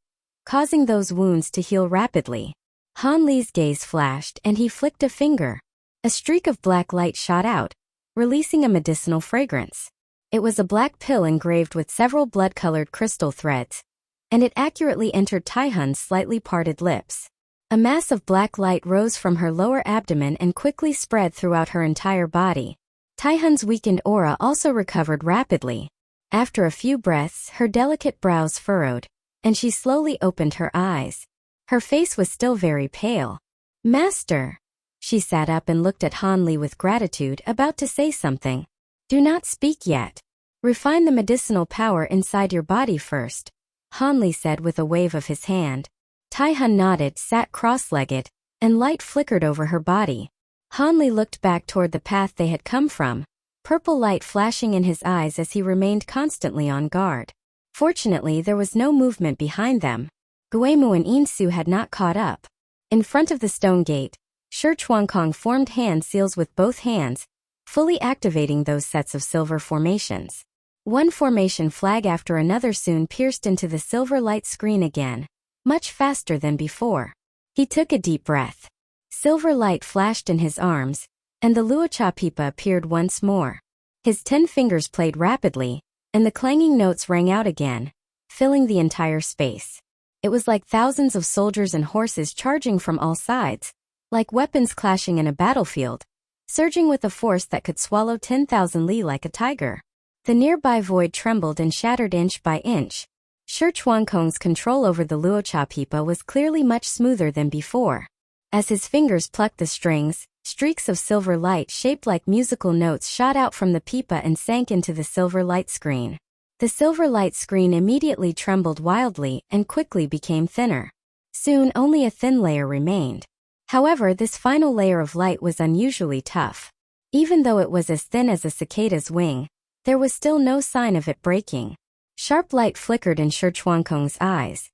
causing those wounds to heal rapidly. Han Li's gaze flashed and he flicked a finger. A streak of black light shot out, releasing a medicinal fragrance. It was a black pill engraved with several blood-colored crystal threads, and it accurately entered Tihun's slightly parted lips. A mass of black light rose from her lower abdomen and quickly spread throughout her entire body. Tihun's weakened aura also recovered rapidly. After a few breaths, her delicate brows furrowed, and she slowly opened her eyes. Her face was still very pale. "Master!" She sat up and looked at Han Li with gratitude, about to say something. "Do not speak yet. Refine the medicinal power inside your body first," Han Li said with a wave of his hand. Tihun nodded, sat cross-legged, and light flickered over her body. Han Li looked back toward the path they had come from, purple light flashing in his eyes as he remained constantly on guard. Fortunately, there was no movement behind them. Guemu and Insu had not caught up. In front of the stone gate, Shi Chuankong formed hand seals with both hands, fully activating those sets of silver formations. One formation flag after another soon pierced into the silver light screen again, much faster than before. He took a deep breath. Silver light flashed in his arms, and the Luocha pipa appeared once more. His 10 fingers played rapidly, and the clanging notes rang out again, filling the entire space. It was like thousands of soldiers and horses charging from all sides, like weapons clashing in a battlefield, surging with a force that could swallow 10,000 li like a tiger. The nearby void trembled and shattered inch by inch. Shi Chuankong's control over the Luocha pipa was clearly much smoother than before. As his fingers plucked the strings, streaks of silver light shaped like musical notes shot out from the pipa and sank into the silver light screen. The silver light screen immediately trembled wildly and quickly became thinner. Soon only a thin layer remained. However, this final layer of light was unusually tough. Even though it was as thin as a cicada's wing, there was still no sign of it breaking. Sharp light flickered in Shi Chuankong's eyes.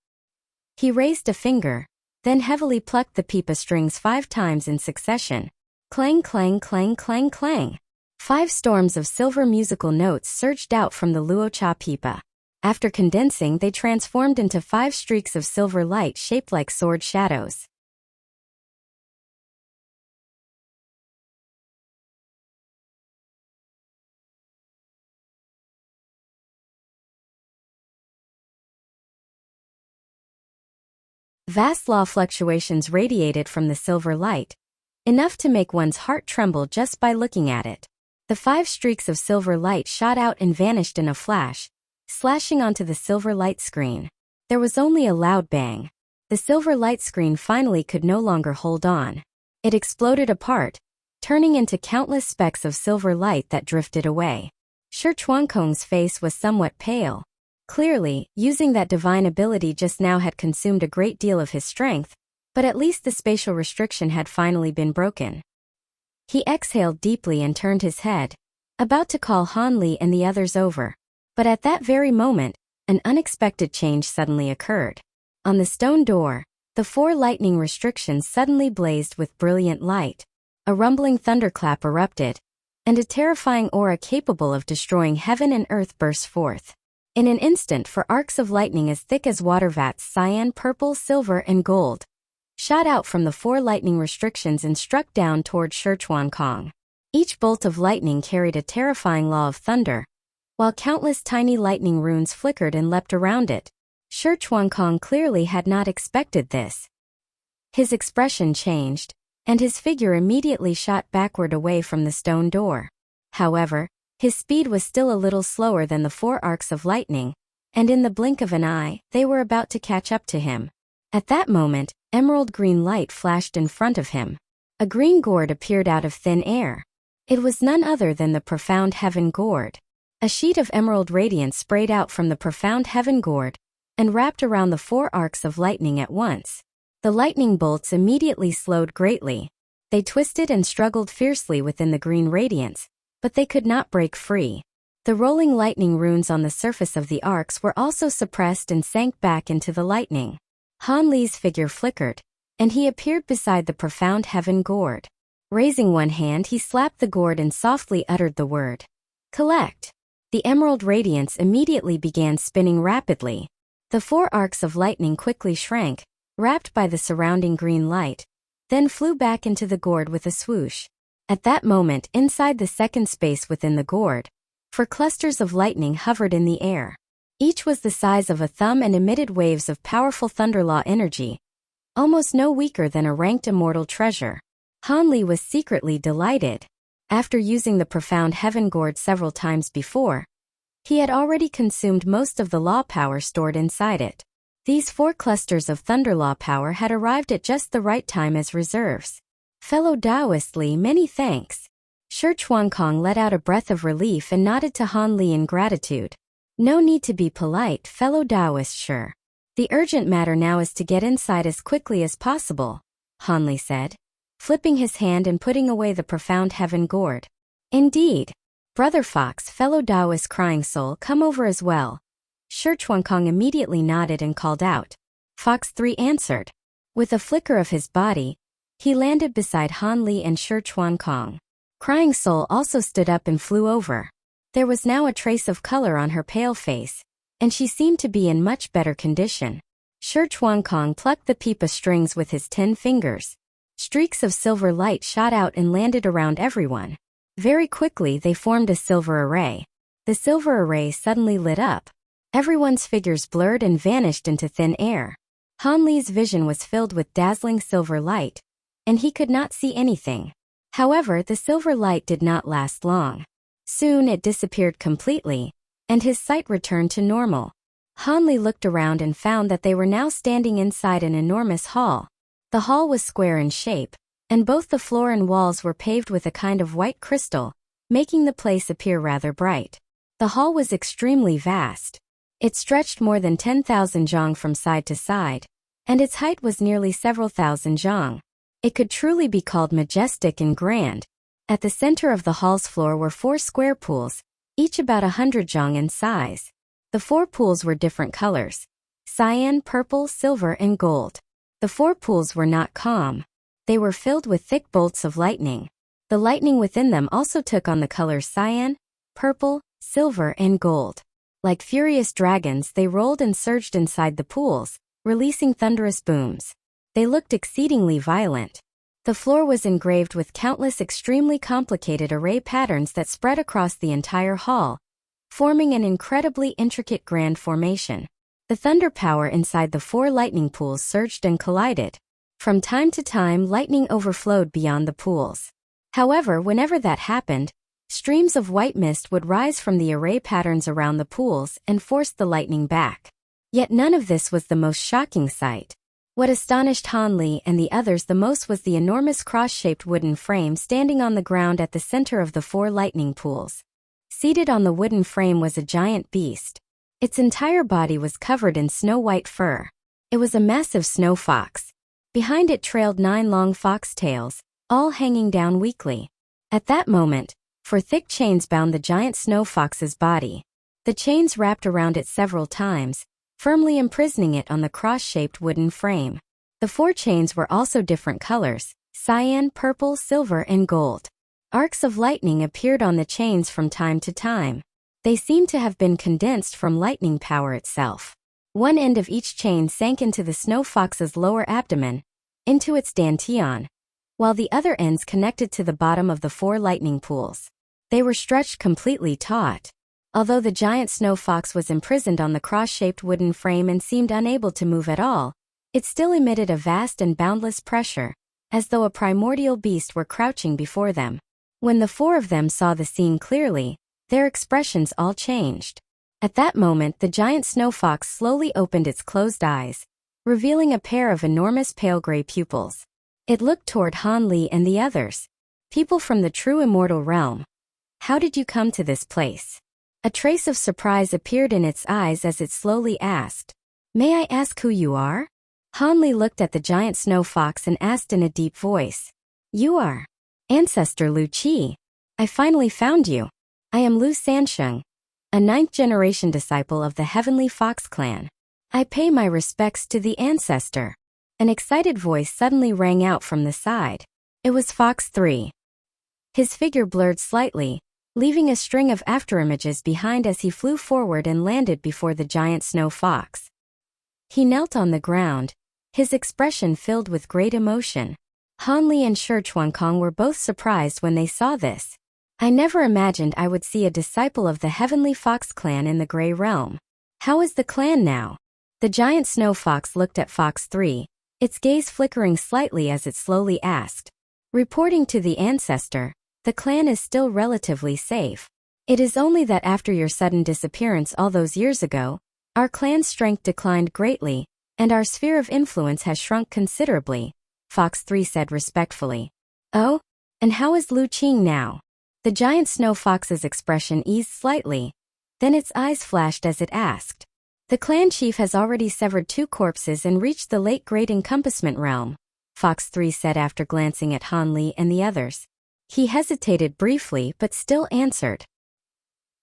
He raised a finger, then heavily plucked the pipa strings 5 times in succession. Clang, clang, clang, clang, clang. 5 storms of silver musical notes surged out from the Luocha pipa. After condensing, they transformed into 5 streaks of silver light shaped like sword shadows. Vast law fluctuations radiated from the silver light, enough to make one's heart tremble just by looking at it. The 5 streaks of silver light shot out and vanished in a flash, slashing onto the silver light screen. There was only a loud bang. The silver light screen finally could no longer hold on. It exploded apart, turning into countless specks of silver light that drifted away. Shi Chuankong's face was somewhat pale. Clearly, using that divine ability just now had consumed a great deal of his strength, but at least the spatial restriction had finally been broken. He exhaled deeply and turned his head, about to call Han Li and the others over. But at that very moment, an unexpected change suddenly occurred. On the stone door, the 4 lightning restrictions suddenly blazed with brilliant light. A rumbling thunderclap erupted, and a terrifying aura capable of destroying heaven and earth burst forth. In an instant, 4 arcs of lightning as thick as water vats, cyan, purple, silver, and gold, shot out from the 4 lightning restrictions and struck down toward Shi Chuankong. Each bolt of lightning carried a terrifying law of thunder, while countless tiny lightning runes flickered and leapt around it. Shi Chuankong clearly had not expected this. His expression changed, and his figure immediately shot backward away from the stone door. However, his speed was still a little slower than the 4 arcs of lightning, and in the blink of an eye, they were about to catch up to him. At that moment, emerald green light flashed in front of him. A green gourd appeared out of thin air. It was none other than the profound heaven gourd. A sheet of emerald radiance sprayed out from the profound heaven gourd and wrapped around the 4 arcs of lightning at once. The lightning bolts immediately slowed greatly. They twisted and struggled fiercely within the green radiance, but they could not break free. The rolling lightning runes on the surface of the arcs were also suppressed and sank back into the lightning. Han Li's figure flickered, and he appeared beside the profound heaven gourd. Raising one hand, he slapped the gourd and softly uttered the word, "Collect." The emerald radiance immediately began spinning rapidly. The 4 arcs of lightning quickly shrank, wrapped by the surrounding green light, then flew back into the gourd with a swoosh. At that moment, inside the second space within the gourd, 4 clusters of lightning hovered in the air. Each was the size of a thumb and emitted waves of powerful thunderlaw energy, almost no weaker than a ranked immortal treasure. Han Li was secretly delighted. After using the profound heaven gourd several times before, he had already consumed most of the law power stored inside it. These 4 clusters of thunderlaw power had arrived at just the right time as reserves. Fellow Taoist Li, many thanks. Shi Chuankong let out a breath of relief and nodded to Han Li in gratitude. No need to be polite, fellow Taoist Shi. The urgent matter now is to get inside as quickly as possible, Han Li said, flipping his hand and putting away the profound heaven gourd. Indeed. Brother Fox, fellow Taoist crying soul, come over as well. Shi Chuankong immediately nodded and called out. Fox 3 answered. With a flicker of his body, he landed beside Han Li and Shi Chuankong. Crying soul also stood up and flew over. There was now a trace of color on her pale face, and she seemed to be in much better condition. Shi Chuankong plucked the pipa strings with his 10 fingers. Streaks of silver light shot out and landed around everyone. Very quickly they formed a silver array. The silver array suddenly lit up. Everyone's figures blurred and vanished into thin air. Han Li's vision was filled with dazzling silver light, and he could not see anything. However, the silver light did not last long. Soon it disappeared completely, and his sight returned to normal. Han Li looked around and found that they were now standing inside an enormous hall. The hall was square in shape, and both the floor and walls were paved with a kind of white crystal, making the place appear rather bright. The hall was extremely vast. It stretched more than 10,000 zhang from side to side, and its height was nearly several thousand zhang. It could truly be called majestic and grand. At the center of the hall's floor were 4 square pools, each about 100 zhang in size. The 4 pools were different colors: cyan, purple, silver, and gold. The 4 pools were not calm. They were filled with thick bolts of lightning. The lightning within them also took on the colors cyan, purple, silver, and gold. Like furious dragons, they rolled and surged inside the pools, releasing thunderous booms. They looked exceedingly violent. The floor was engraved with countless extremely complicated array patterns that spread across the entire hall, forming an incredibly intricate grand formation. The thunder power inside the 4 lightning pools surged and collided. From time to time, lightning overflowed beyond the pools. However, whenever that happened, streams of white mist would rise from the array patterns around the pools and force the lightning back. Yet none of this was the most shocking sight. What astonished Han Li and the others the most was the enormous cross-shaped wooden frame standing on the ground at the center of the 4 lightning pools. Seated on the wooden frame was a giant beast. Its entire body was covered in snow-white fur. It was a massive snow fox. Behind it trailed 9 long fox tails, all hanging down weakly. At that moment, 4 thick chains bound the giant snow fox's body. The chains wrapped around it several times, firmly imprisoning it on the cross-shaped wooden frame. The 4 chains were also different colors: cyan, purple, silver, and gold. Arcs of lightning appeared on the chains from time to time. They seemed to have been condensed from lightning power itself. One end of each chain sank into the snow fox's lower abdomen, into its dantian, while the other ends connected to the bottom of the 4 lightning pools. They were stretched completely taut. Although the giant snow fox was imprisoned on the cross-shaped wooden frame and seemed unable to move at all, it still emitted a vast and boundless pressure, as though a primordial beast were crouching before them. When the four of them saw the scene clearly, their expressions all changed. At that moment, the giant snow fox slowly opened its closed eyes, revealing a pair of enormous pale gray pupils. It looked toward Han Li and the others. People from the true Immortal Realm. How did you come to this place? A trace of surprise appeared in its eyes as it slowly asked, "May I ask who you are?" Han Li looked at the giant snow fox and asked in a deep voice, "You are Ancestor Lu Qi. I finally found you. I am Lu Sansheng, a 9th-generation disciple of the Heavenly Fox clan. I pay my respects to the ancestor." An excited voice suddenly rang out from the side. It was Fox 3. His figure blurred slightly, leaving a string of afterimages behind as he flew forward and landed before the giant snow fox. He knelt on the ground, his expression filled with great emotion. Han Li and Shi Chuankong were both surprised when they saw this. "I never imagined I would see a disciple of the Heavenly Fox clan in the Grey Realm. How is the clan now?" The giant snow fox looked at Fox 3, its gaze flickering slightly as it slowly asked. "Reporting to the ancestor, the clan is still relatively safe. It is only that after your sudden disappearance all those years ago, our clan's strength declined greatly, and our sphere of influence has shrunk considerably," Fox 3 said respectfully. "Oh? And how is Lu Qing now?" The giant snow fox's expression eased slightly, then its eyes flashed as it asked. "The clan chief has already severed 2 corpses and reached the late Great Encompassment Realm," Fox 3 said after glancing at Han Li and the others. He hesitated briefly but still answered.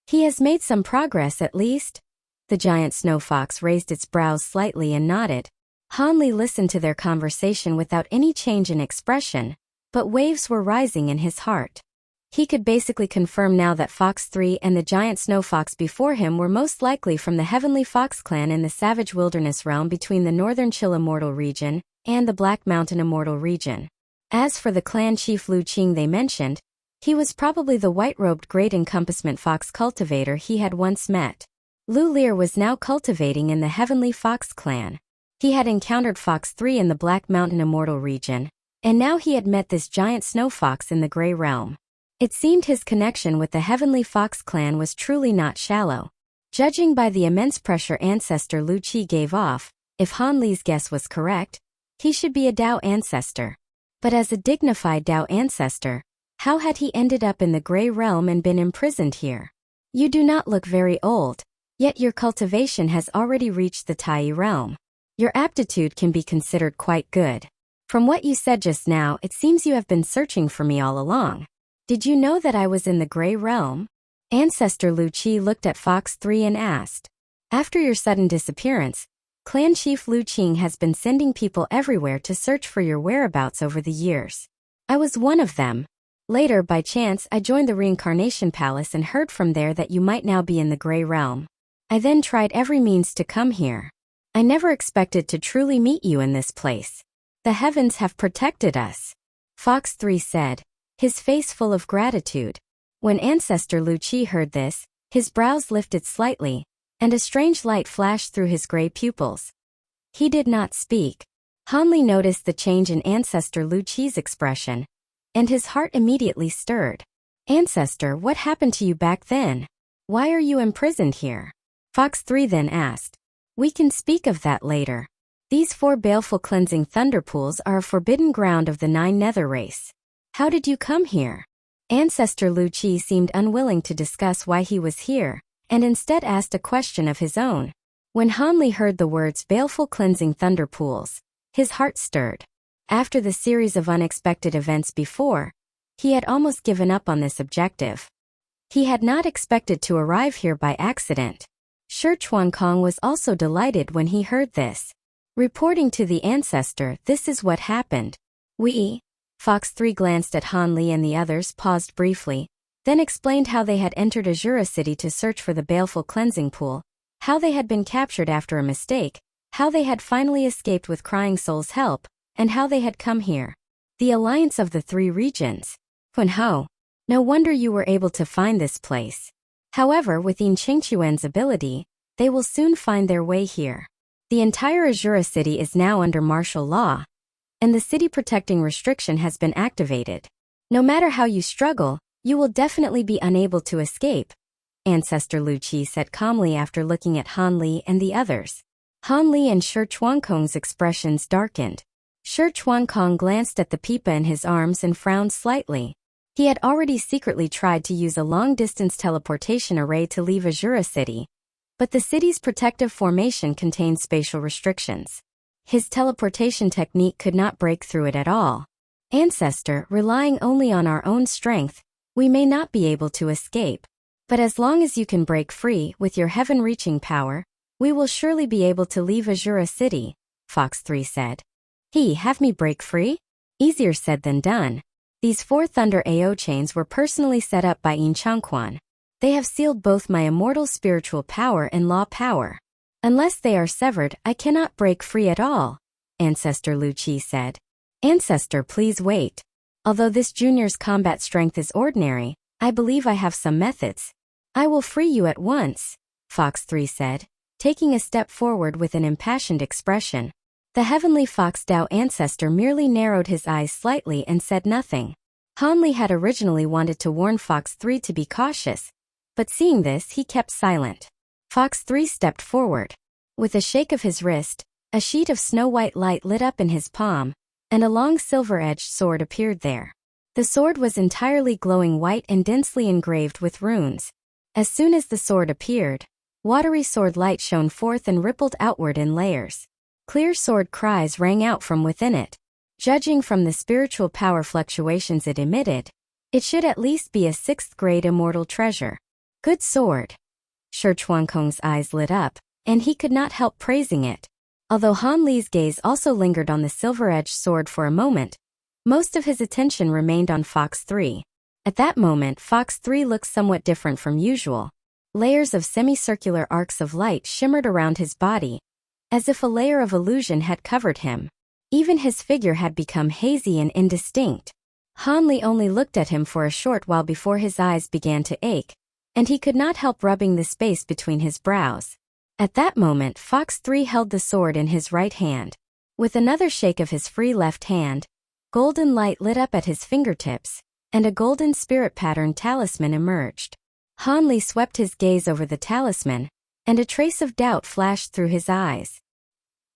"He has made some progress at least." The giant snow fox raised its brows slightly and nodded. Han Li listened to their conversation without any change in expression, but waves were rising in his heart. He could basically confirm now that Fox 3 and the giant snow fox before him were most likely from the Heavenly Fox clan in the Savage Wilderness realm between the Northern Chill Immortal region and the Black Mountain Immortal region. As for the clan chief Lu Qing they mentioned, he was probably the white-robed Great Encompassment Fox cultivator he had once met. Lu Lear was now cultivating in the Heavenly Fox clan. He had encountered Fox 3 in the Black Mountain Immortal region, and now he had met this giant snow fox in the Grey Realm. It seemed his connection with the Heavenly Fox clan was truly not shallow. Judging by the immense pressure ancestor Lu Qi gave off, if Han Li's guess was correct, he should be a Dao ancestor. But as a dignified Dao ancestor, how had he ended up in the Grey Realm and been imprisoned here? "You do not look very old, yet your cultivation has already reached the Tai realm. Your aptitude can be considered quite good. From what you said just now, it seems you have been searching for me all along. Did you know that I was in the Grey Realm?" Ancestor Lu Qi looked at Fox 3 and asked. "After your sudden disappearance, Clan Chief Lu Qing has been sending people everywhere to search for your whereabouts over the years. I was one of them. Later, by chance, I joined the Reincarnation Palace and heard from there that you might now be in the Grey Realm. I then tried every means to come here. I never expected to truly meet you in this place. The heavens have protected us," Fox 3 said, his face full of gratitude. When Ancestor Lu Qi heard this, his brows lifted slightly, and a strange light flashed through his gray pupils. He did not speak. Han Li noticed the change in Ancestor Lu Qi's expression, and his heart immediately stirred. "Ancestor, what happened to you back then? Why are you imprisoned here?" Fox 3 then asked. "We can speak of that later. These 4 baleful cleansing thunder pools are a forbidden ground of the 9 nether race. How did you come here?" Ancestor Lu Qi seemed unwilling to discuss why he was here, and instead asked a question of his own. When Han Li heard the words baleful cleansing thunder pools, his heart stirred. After the series of unexpected events before, he had almost given up on this objective. He had not expected to arrive here by accident. Shi Chuankong was also delighted when he heard this. Reporting to the ancestor, this is what happened. Fox 3 glanced at Han Li and the others, paused briefly, then explained how they had entered Azura City to search for the baleful cleansing pool, how they had been captured after a mistake, how they had finally escaped with Crying Soul's help, and how they had come here. The alliance of the 3 regions. Hun Ho. No wonder you were able to find this place. However, with Yin Qingquan's ability, they will soon find their way here. The entire Azura city is now under martial law, and the city protecting restriction has been activated. No matter how you struggle, you will definitely be unable to escape, Ancestor Lu Qi said calmly after looking at Han Li and the others. Han Li and Shi Chuankong's expressions darkened. Shi Chuankong glanced at the pipa in his arms and frowned slightly. He had already secretly tried to use a long-distance teleportation array to leave Azura City, but the city's protective formation contained spatial restrictions. His teleportation technique could not break through it at all. Ancestor, relying only on our own strength, we may not be able to escape. But as long as you can break free with your heaven-reaching power, we will surely be able to leave Azura City, Fox 3 said. Have me break free? Easier said than done. These 4 Thunder AO chains were personally set up by Yin Qingquan. They have sealed both my immortal spiritual power and law power. Unless they are severed, I cannot break free at all, Ancestor Lu Qi said. Ancestor, please wait. Although this junior's combat strength is ordinary, I believe I have some methods. I will free you at once, Fox 3 said, taking a step forward with an impassioned expression. The heavenly Fox Dao ancestor merely narrowed his eyes slightly and said nothing. Han Li had originally wanted to warn Fox 3 to be cautious, but seeing this he kept silent. Fox 3 stepped forward. With a shake of his wrist, a sheet of snow-white light lit up in his palm, and a long silver-edged sword appeared there. The sword was entirely glowing white and densely engraved with runes. As soon as the sword appeared, watery sword light shone forth and rippled outward in layers. Clear sword cries rang out from within it. Judging from the spiritual power fluctuations it emitted, it should at least be a 6th-grade immortal treasure. Good sword. Shi Chuankong's eyes lit up, and he could not help praising it. Although Han Li's gaze also lingered on the silver-edged sword for a moment, most of his attention remained on Fox 3. At that moment, Fox 3 looked somewhat different from usual. Layers of semicircular arcs of light shimmered around his body, as if a layer of illusion had covered him. Even his figure had become hazy and indistinct. Han Li only looked at him for a short while before his eyes began to ache, and he could not help rubbing the space between his brows. At that moment, Fox 3 held the sword in his right hand. With another shake of his free left hand, golden light lit up at his fingertips, and a golden spirit-patterned talisman emerged. Han Li swept his gaze over the talisman, and a trace of doubt flashed through his eyes.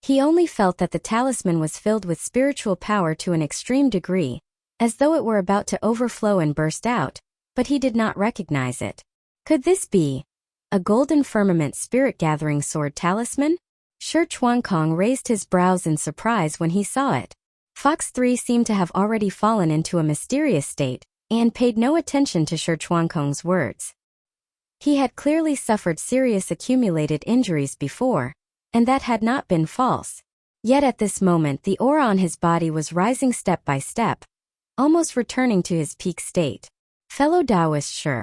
He only felt that the talisman was filled with spiritual power to an extreme degree, as though it were about to overflow and burst out, but he did not recognize it. Could this be a golden firmament spirit-gathering sword talisman? Shi Chuankong raised his brows in surprise when he saw it. Fox 3 seemed to have already fallen into a mysterious state, and paid no attention to Shi Chuankong's words. He had clearly suffered serious accumulated injuries before, and that had not been false. Yet at this moment the aura on his body was rising step by step, almost returning to his peak state. Fellow Taoist Shi,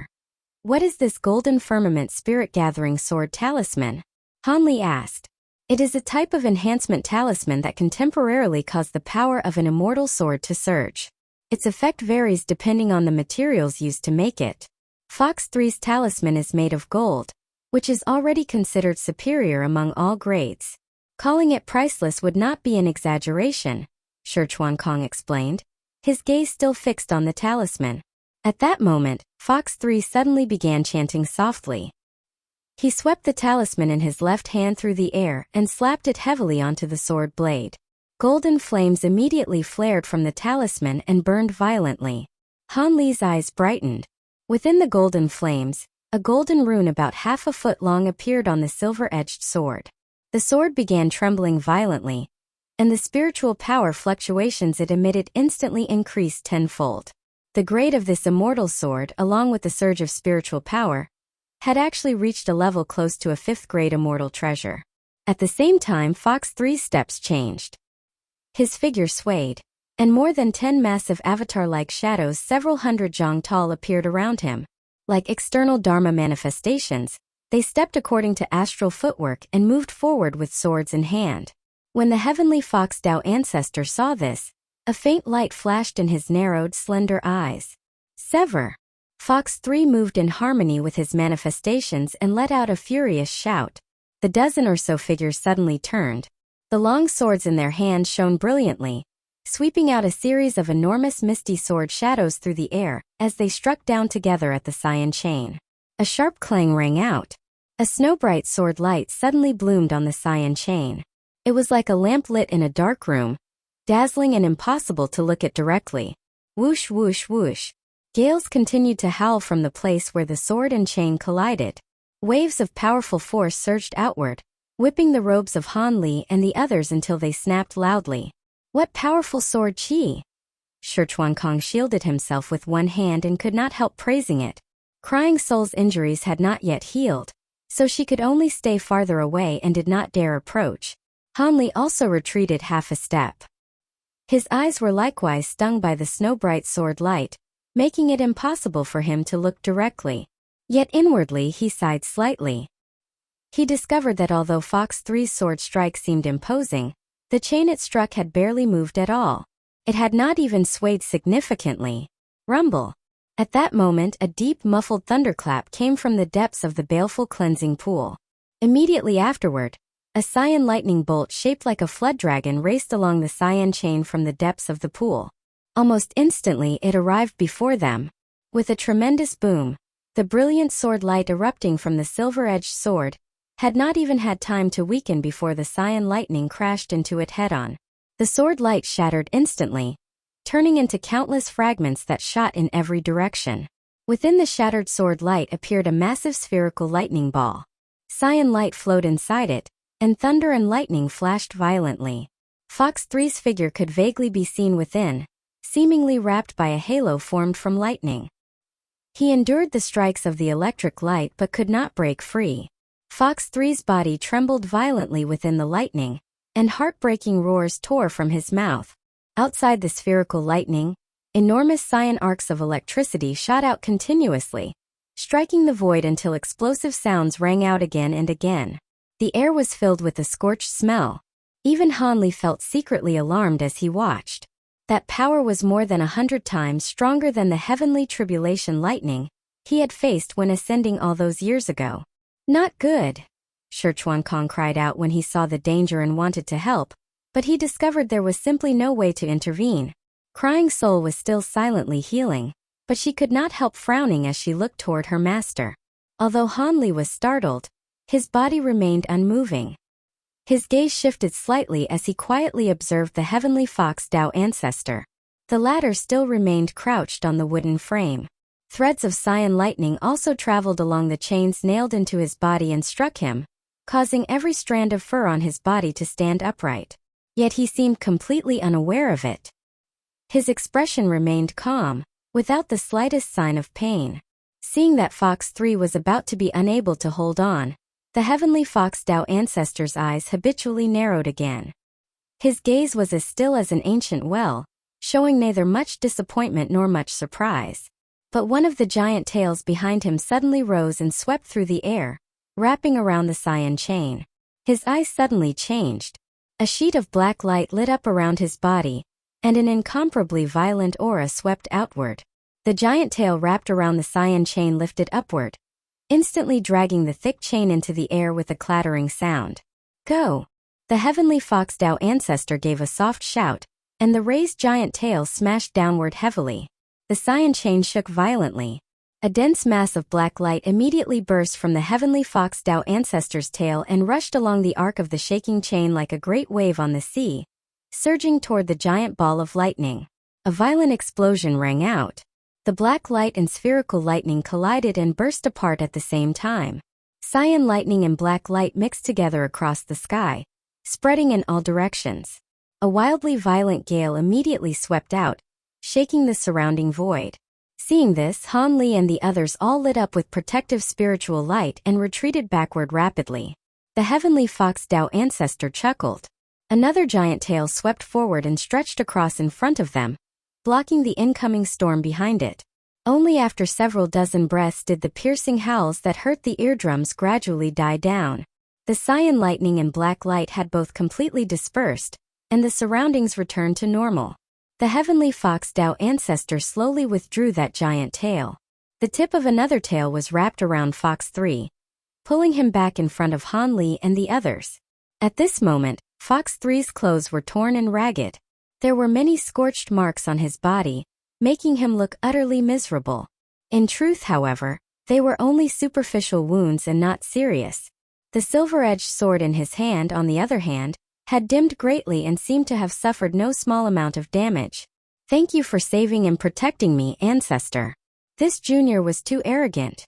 what is this golden firmament spirit-gathering sword talisman? Han Li asked. It is a type of enhancement talisman that can temporarily cause the power of an immortal sword to surge. Its effect varies depending on the materials used to make it. Fox 3's talisman is made of gold, which is already considered superior among all grades. Calling it priceless would not be an exaggeration, Shi Chuankong explained, his gaze still fixed on the talisman. At that moment, Fox 3 suddenly began chanting softly. He swept the talisman in his left hand through the air and slapped it heavily onto the sword blade. Golden flames immediately flared from the talisman and burned violently. Han Li's eyes brightened. Within the golden flames, a golden rune about half a foot long appeared on the silver-edged sword. The sword began trembling violently, and the spiritual power fluctuations it emitted instantly increased tenfold. The grade of this immortal sword, along with the surge of spiritual power, had actually reached a level close to a 5th-grade immortal treasure. At the same time, Fox 3's steps changed. His figure swayed, and more than 10 massive avatar-like shadows several hundred zhang tall appeared around him. Like external Dharma manifestations, they stepped according to astral footwork and moved forward with swords in hand. When the heavenly Fox Dao ancestor saw this, a faint light flashed in his narrowed, slender eyes. Sever. Fox 3 moved in harmony with his manifestations and let out a furious shout. The dozen or so figures suddenly turned. The long swords in their hands shone brilliantly, sweeping out a series of enormous misty sword shadows through the air as they struck down together at the cyan chain. A sharp clang rang out. A snow-bright sword light suddenly bloomed on the cyan chain. It was like a lamp lit in a dark room, dazzling and impossible to look at directly. Whoosh, whoosh, whoosh. Gales continued to howl from the place where the sword and chain collided. Waves of powerful force surged outward, whipping the robes of Han Li and the others until they snapped loudly. What powerful sword chi! Sichuan Kong shielded himself with one hand and could not help praising it. Crying Soul's injuries had not yet healed, so she could only stay farther away and did not dare approach. Han Li also retreated half a step. His eyes were likewise stung by the snow-bright sword light, making it impossible for him to look directly. Yet inwardly he sighed slightly. He discovered that although Fox 3's sword strike seemed imposing, the chain it struck had barely moved at all. It had not even swayed significantly. Rumble. At that moment a deep muffled thunderclap came from the depths of the baleful cleansing pool. Immediately afterward, a cyan lightning bolt shaped like a flood dragon raced along the cyan chain from the depths of the pool. Almost instantly it arrived before them. With a tremendous boom, the brilliant sword light erupting from the silver-edged sword had not even had time to weaken before the cyan lightning crashed into it head-on. The sword light shattered instantly, turning into countless fragments that shot in every direction. Within the shattered sword light appeared a massive spherical lightning ball. Cyan light flowed inside it, and thunder and lightning flashed violently. Fox 3's figure could vaguely be seen within, seemingly wrapped by a halo formed from lightning. He endured the strikes of the electric light but could not break free. Fox 3's body trembled violently within the lightning, and heartbreaking roars tore from his mouth. Outside the spherical lightning, enormous cyan arcs of electricity shot out continuously, striking the void until explosive sounds rang out again and again. The air was filled with a scorched smell. Even Han Li felt secretly alarmed as he watched. That power was more than 100 times stronger than the heavenly tribulation lightning he had faced when ascending all those years ago. Not good, Sichuan Kong cried out when he saw the danger and wanted to help, but he discovered there was simply no way to intervene. Crying Soul was still silently healing, but she could not help frowning as she looked toward her master. Although Han Li was startled, his body remained unmoving. His gaze shifted slightly as he quietly observed the heavenly fox Dao ancestor. The latter still remained crouched on the wooden frame. Threads of cyan lightning also traveled along the chains nailed into his body and struck him, causing every strand of fur on his body to stand upright. Yet he seemed completely unaware of it. His expression remained calm, without the slightest sign of pain. Seeing that Fox 3 was about to be unable to hold on, the heavenly fox Dao ancestor's eyes habitually narrowed again. His gaze was as still as an ancient well, showing neither much disappointment nor much surprise. But one of the giant tails behind him suddenly rose and swept through the air, wrapping around the cyan chain. His eyes suddenly changed. A sheet of black light lit up around his body, and an incomparably violent aura swept outward. The giant tail wrapped around the cyan chain lifted upward, instantly dragging the thick chain into the air with a clattering sound. Go! The heavenly fox Dao ancestor gave a soft shout, and the raised giant tail smashed downward heavily. The cyan chain shook violently. A dense mass of black light immediately burst from the heavenly fox Dao ancestor's tail and rushed along the arc of the shaking chain like a great wave on the sea, surging toward the giant ball of lightning. A violent explosion rang out. The black light and spherical lightning collided and burst apart at the same time. Cyan lightning and black light mixed together across the sky, spreading in all directions. A wildly violent gale immediately swept out, shaking the surrounding void. Seeing this, Han Li and the others all lit up with protective spiritual light and retreated backward rapidly. The heavenly fox Dao ancestor chuckled. Another giant tail swept forward and stretched across in front of them, blocking the incoming storm behind it. Only after several dozen breaths did the piercing howls that hurt the eardrums gradually die down. The cyan lightning and black light had both completely dispersed, and the surroundings returned to normal. The heavenly fox Dao ancestor slowly withdrew that giant tail. The tip of another tail was wrapped around Fox 3, pulling him back in front of Han Li and the others. At this moment, Fox 3's clothes were torn and ragged. There were many scorched marks on his body, making him look utterly miserable. In truth, however, they were only superficial wounds and not serious. The silver-edged sword in his hand, on the other hand, had dimmed greatly and seemed to have suffered no small amount of damage. "Thank you for saving and protecting me, ancestor." This junior was too arrogant.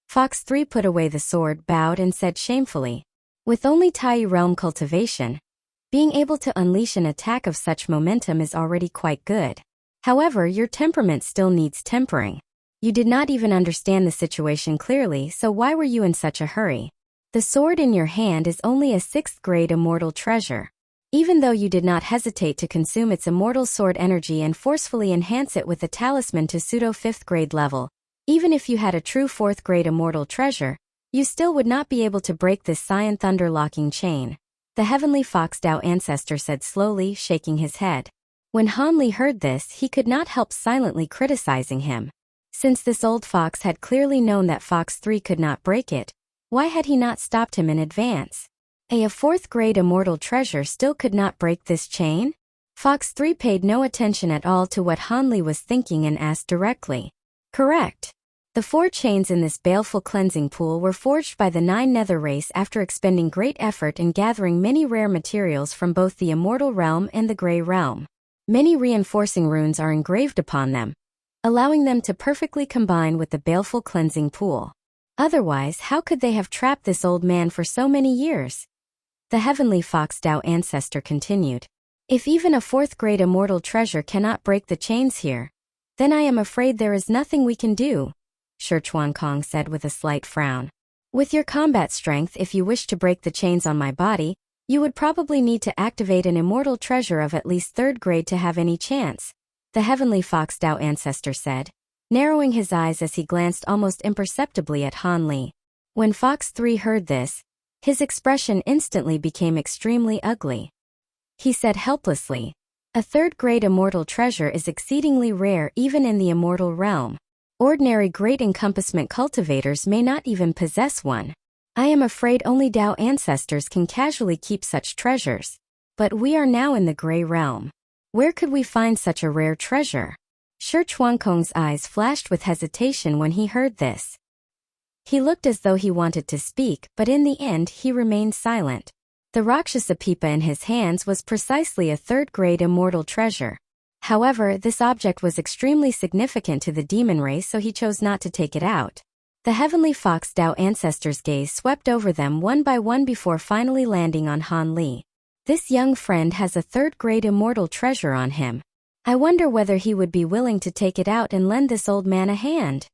Fox 3 put away the sword, bowed and said shamefully, "With only Tai realm cultivation, being able to unleash an attack of such momentum is already quite good. However, your temperament still needs tempering. You did not even understand the situation clearly, so why were you in such a hurry? The sword in your hand is only a 6th grade immortal treasure. Even though you did not hesitate to consume its immortal sword energy and forcefully enhance it with a talisman to pseudo 5th grade level, even if you had a true 4th grade immortal treasure, you still would not be able to break this Saiyan thunder locking chain," the heavenly fox Dao ancestor said slowly, shaking his head. When Han Li heard this, he could not help silently criticizing him. Since this old fox had clearly known that Fox 3 could not break it, why had he not stopped him in advance? A 4th grade immortal treasure still could not break this chain? Fox 3 paid no attention at all to what Han Li was thinking and asked directly. "Correct. The 4 chains in this baleful cleansing pool were forged by the 9 Nether race after expending great effort in gathering many rare materials from both the Immortal Realm and the Grey Realm. Many reinforcing runes are engraved upon them, allowing them to perfectly combine with the baleful cleansing pool. Otherwise, how could they have trapped this old man for so many years?" The heavenly fox Dao ancestor continued. "If even a 4th grade immortal treasure cannot break the chains here, then I am afraid there is nothing we can do," Shi Chuankong said with a slight frown. "With your combat strength, if you wish to break the chains on my body, you would probably need to activate an immortal treasure of at least 3rd grade to have any chance," the heavenly fox Dao ancestor said, narrowing his eyes as he glanced almost imperceptibly at Han Li. When Fox 3 heard this, his expression instantly became extremely ugly. He said helplessly, "A 3rd grade immortal treasure is exceedingly rare even in the Immortal Realm. Ordinary great encompassment cultivators may not even possess one. I am afraid only Dao ancestors can casually keep such treasures. But we are now in the Grey Realm. Where could we find such a rare treasure?" Shi Chuankong's eyes flashed with hesitation when he heard this. He looked as though he wanted to speak, but in the end he remained silent. The Rakshasa Pipa in his hands was precisely a 3rd grade immortal treasure. However, this object was extremely significant to the demon race, so he chose not to take it out. The heavenly fox Dao ancestor's gaze swept over them one by one before finally landing on Han Li. "This young friend has a 3rd grade immortal treasure on him. I wonder whether he would be willing to take it out and lend this old man a hand?"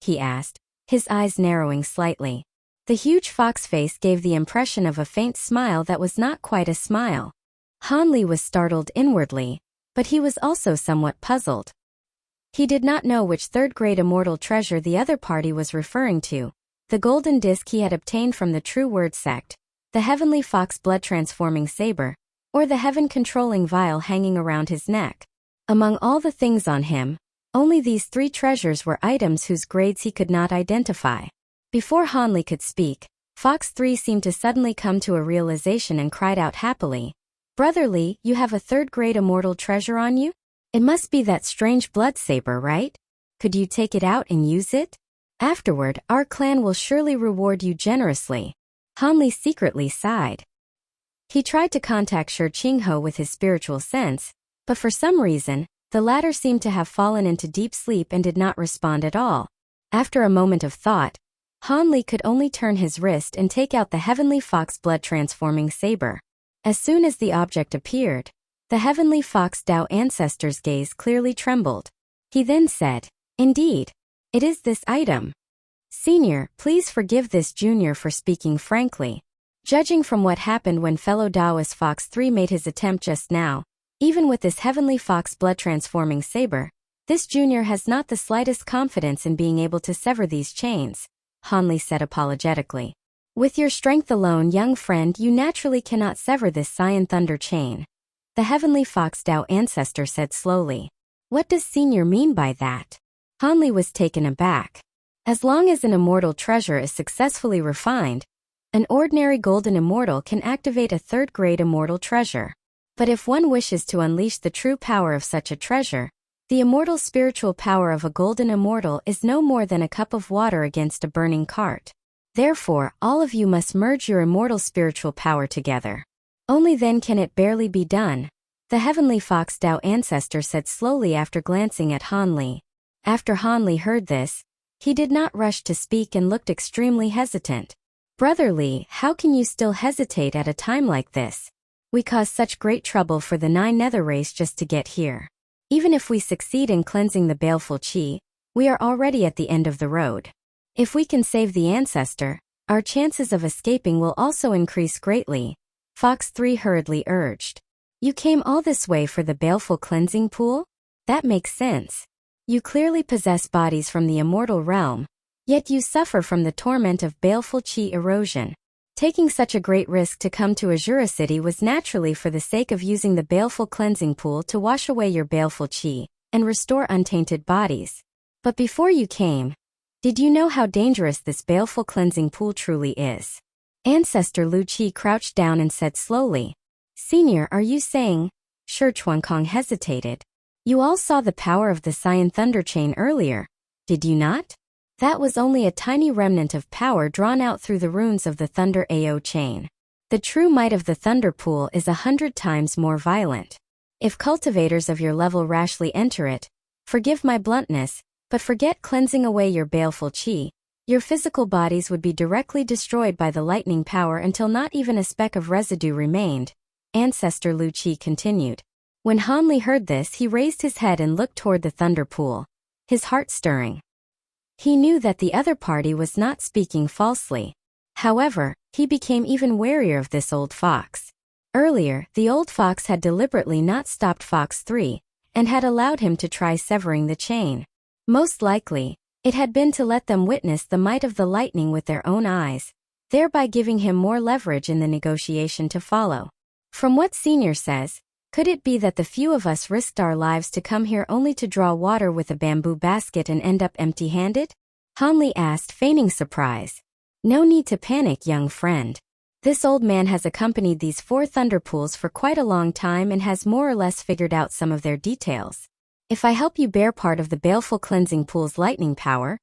he asked, his eyes narrowing slightly. The huge fox face gave the impression of a faint smile that was not quite a smile. Han Li was startled inwardly, but he was also somewhat puzzled. He did not know which 3rd grade immortal treasure the other party was referring to. The golden disc he had obtained from the True Word sect, the heavenly fox blood-transforming saber, or the heaven-controlling vial hanging around his neck. Among all the things on him, only these 3 treasures were items whose grades he could not identify. Before Han Li could speak, Fox 3 seemed to suddenly come to a realization and cried out happily, "Brother Li, you have a 3rd grade immortal treasure on you? It must be that strange blood saber, right? Could you take it out and use it? Afterward, our clan will surely reward you generously." Han Li secretly sighed. He tried to contact Shi Qinghe with his spiritual sense, but for some reason, the latter seemed to have fallen into deep sleep and did not respond at all. After a moment of thought, Han Li could only turn his wrist and take out the heavenly fox blood-transforming saber. As soon as the object appeared, the heavenly fox Dao ancestor's gaze clearly trembled. He then said, "Indeed, it is this item. Senior, please forgive this junior for speaking frankly. Judging from what happened when fellow Daoist Fox 3 made his attempt just now, even with this heavenly fox blood-transforming saber, this junior has not the slightest confidence in being able to sever these chains," Han Li said apologetically. "With your strength alone, young friend, you naturally cannot sever this Saiyan thunder chain," the heavenly fox Dao ancestor said slowly. "What does senior mean by that?" Hanli was taken aback. As long as an immortal treasure is successfully refined, an ordinary golden immortal can activate a third-grade immortal treasure. But if one wishes to unleash the true power of such a treasure, the immortal spiritual power of a golden immortal is no more than a cup of water against a burning cart. Therefore, all of you must merge your immortal spiritual power together. Only then can it barely be done, the heavenly fox Dao ancestor said slowly after glancing at Hanli. After Hanli heard this, he did not rush to speak and looked extremely hesitant. Brother Li, how can you still hesitate at a time like this? We caused such great trouble for the 9 nether race just to get here. Even if we succeed in cleansing the baleful qi, we are already at the end of the road. If we can save the ancestor, our chances of escaping will also increase greatly, Fox 3 hurriedly urged. You came all this way for the baleful cleansing pool? That makes sense. You clearly possess bodies from the Immortal Realm, yet you suffer from the torment of baleful qi erosion. Taking such a great risk to come to Azura City was naturally for the sake of using the baleful cleansing pool to wash away your baleful qi and restore untainted bodies. But before you came, did you know how dangerous this baleful cleansing pool truly is? Ancestor Lu Qi crouched down and said slowly, Senior, are you saying? Shi Chuankong hesitated. You all saw the power of the Cyan Thunder Chain earlier, did you not? That was only a tiny remnant of power drawn out through the runes of the Thunder AO chain. The true might of the Thunder Pool is 100 times more violent. If cultivators of your level rashly enter it, forgive my bluntness, but forget cleansing away your baleful qi, your physical bodies would be directly destroyed by the lightning power until not even a speck of residue remained, Ancestor Lu Qi continued. When Hanli heard this, he raised his head and looked toward the Thunder Pool, his heart stirring. He knew that the other party was not speaking falsely. However, he became even warier of this old fox. Earlier, the old fox had deliberately not stopped Fox 3, and had allowed him to try severing the chain. Most likely, it had been to let them witness the might of the lightning with their own eyes, thereby giving him more leverage in the negotiation to follow. From what Senior says, could it be that the few of us risked our lives to come here only to draw water with a bamboo basket and end up empty-handed? Hanli asked, feigning surprise. No need to panic, young friend. This old man has accompanied these 4 thunder pools for quite a long time and has more or less figured out some of their details. If I help you bear part of the baleful cleansing pool's lightning power,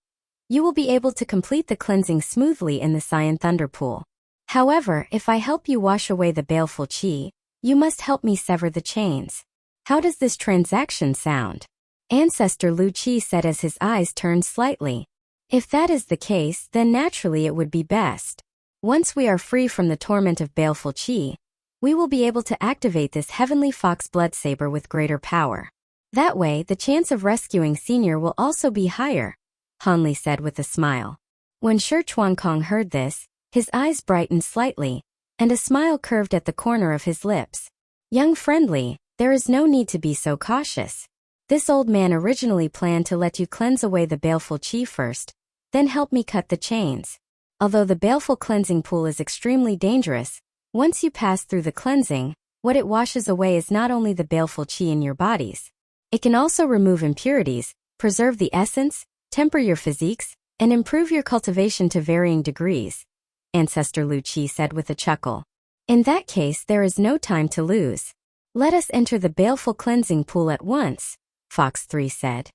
you will be able to complete the cleansing smoothly in the Cyan Thunder Pool. However, if I help you wash away the baleful qi, you must help me sever the chains. How does this transaction sound? Ancestor Lu Qi said as his eyes turned slightly. If that is the case, then naturally it would be best. Once we are free from the torment of baleful qi, we will be able to activate this heavenly fox blood saber with greater power. That way, the chance of rescuing Senior will also be higher, Hanli said with a smile. When Shi Chuankong heard this, his eyes brightened slightly, and a smile curved at the corner of his lips. Young friendly, there is no need to be so cautious. This old man originally planned to let you cleanse away the baleful qi first, then help me cut the chains. Although the baleful cleansing pool is extremely dangerous, once you pass through the cleansing, what it washes away is not only the baleful qi in your bodies. It can also remove impurities, preserve the essence, temper your physiques, and improve your cultivation to varying degrees, Ancestor Lu Qi said with a chuckle. In that case, there is no time to lose. Let us enter the baleful cleansing pool at once, Fox 3 said.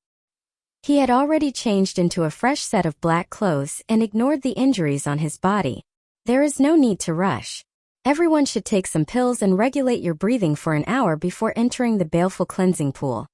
He had already changed into a fresh set of black clothes and ignored the injuries on his body. There is no need to rush. Everyone should take some pills and regulate your breathing for an hour before entering the baleful cleansing pool,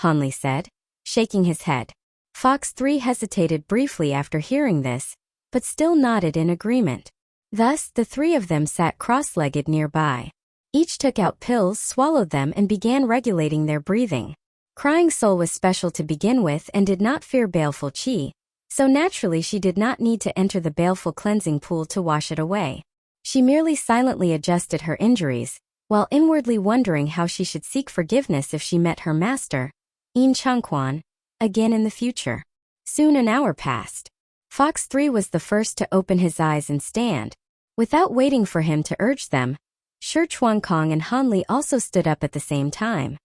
Hanli said, shaking his head. Fox 3 hesitated briefly after hearing this, but still nodded in agreement. Thus, the 3 of them sat cross-legged nearby. Each took out pills, swallowed them, and began regulating their breathing. Crying Soul was special to begin with and did not fear baleful qi, so naturally she did not need to enter the baleful cleansing pool to wash it away. She merely silently adjusted her injuries, while inwardly wondering how she should seek forgiveness if she met her master, Yin Changquan, again in the future. Soon an hour passed. Fox 3 was the first to open his eyes and stand. Without waiting for him to urge them, Shi Chuankong and Hanli also stood up at the same time.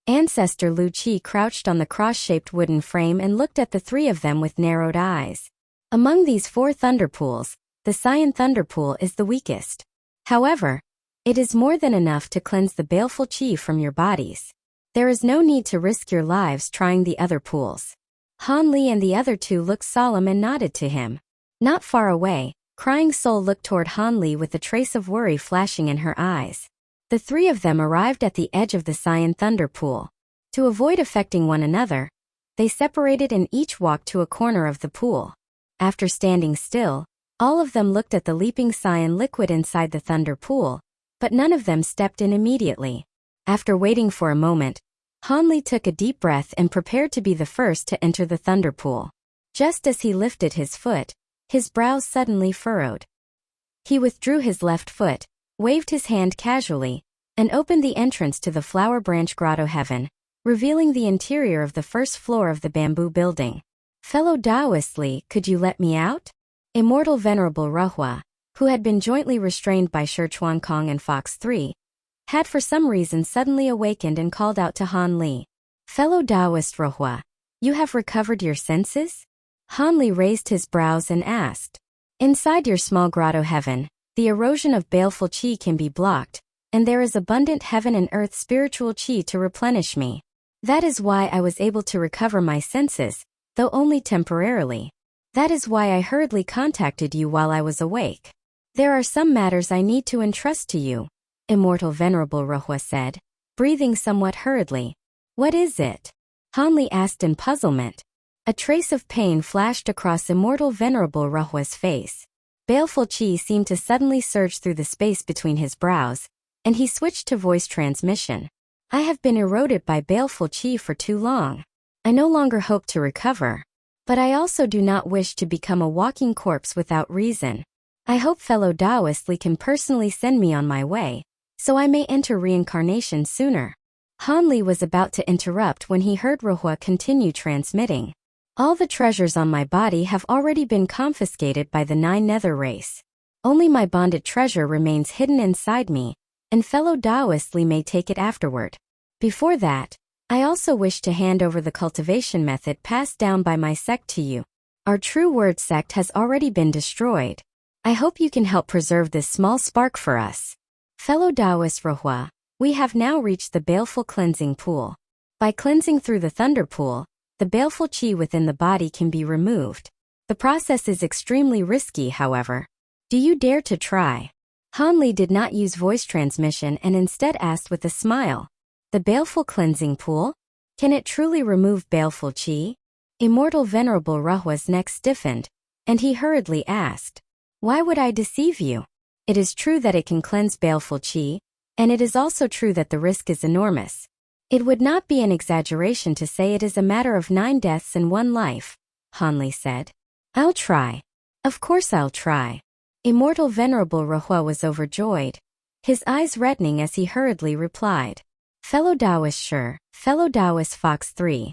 Ancestor Lu Qi crouched on the cross-shaped wooden frame and looked at the three of them with narrowed eyes. Among these four thunder pools, the Cyan Thunder Pool is the weakest. However, it is more than enough to cleanse the baleful qi from your bodies. There is no need to risk your lives trying the other pools. Han Li and the other two looked solemn and nodded to him. Not far away, Crying Soul looked toward Han Li with a trace of worry flashing in her eyes. The three of them arrived at the edge of the Cyan Thunder Pool. To avoid affecting one another, they separated and each walked to a corner of the pool. After standing still, all of them looked at the leaping cyan liquid inside the thunder pool, but none of them stepped in immediately. After waiting for a moment, Han Li took a deep breath and prepared to be the first to enter the thunder pool. Just as he lifted his foot, his brows suddenly furrowed. He withdrew his left foot, waved his hand casually, and opened the entrance to the Flower Branch Grotto Heaven, revealing the interior of the first floor of the bamboo building. Fellow Taoist Li, could you let me out? Immortal Venerable Ruhua, who had been jointly restrained by Shi Chuan Kong and Fox 3, had for some reason suddenly awakened and called out to Han Li. Fellow Taoist Ruhua, you have recovered your senses? Han Li raised his brows and asked. Inside your small grotto heaven, the erosion of baleful qi can be blocked, and there is abundant heaven and earth spiritual qi to replenish me. That is why I was able to recover my senses, though only temporarily. That is why I hurriedly contacted you while I was awake. There are some matters I need to entrust to you, Immortal Venerable Ruhua said, breathing somewhat hurriedly. What is it? Han Li asked in puzzlement. A trace of pain flashed across Immortal Venerable Ruhua's face. Baleful qi seemed to suddenly surge through the space between his brows, and he switched to voice transmission. I have been eroded by baleful qi for too long. I no longer hope to recover. But I also do not wish to become a walking corpse without reason. I hope fellow Taoist Li can personally send me on my way, so I may enter reincarnation sooner. Han Li was about to interrupt when he heard Ruhua continue transmitting. All the treasures on my body have already been confiscated by the 9 nether race. Only my bonded treasure remains hidden inside me, and fellow Taoist Li may take it afterward. Before that, I also wish to hand over the cultivation method passed down by my sect to you. Our True Word sect has already been destroyed. I hope you can help preserve this small spark for us. Fellow Taoist Ruhua, we have now reached the baleful cleansing pool. By cleansing through the thunder pool, the baleful qi within the body can be removed. The process is extremely risky, however. Do you dare to try? Han Li did not use voice transmission and instead asked with a smile. The baleful cleansing pool? Can it truly remove baleful qi? Immortal Venerable Ruhua's neck stiffened, and he hurriedly asked. Why would I deceive you? It is true that it can cleanse baleful qi, and it is also true that the risk is enormous. It would not be an exaggeration to say it is a matter of 9 deaths and 1 life, Han Li said. I'll try. Of course I'll try. Immortal Venerable Ruhua was overjoyed, his eyes reddening as he hurriedly replied. Fellow Taoist Shi, fellow Taoist Fox 3.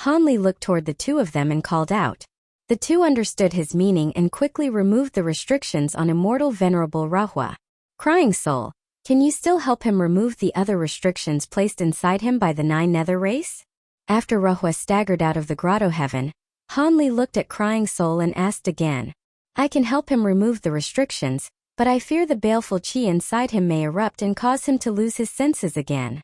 Han Li looked toward the two of them and called out. The two understood his meaning and quickly removed the restrictions on Immortal Venerable Ruhua. Crying Soul, can you still help him remove the other restrictions placed inside him by the 9 nether race? After Ruhua staggered out of the grotto heaven, Han Li looked at Crying Soul and asked again. I can help him remove the restrictions, but I fear the baleful qi inside him may erupt and cause him to lose his senses again.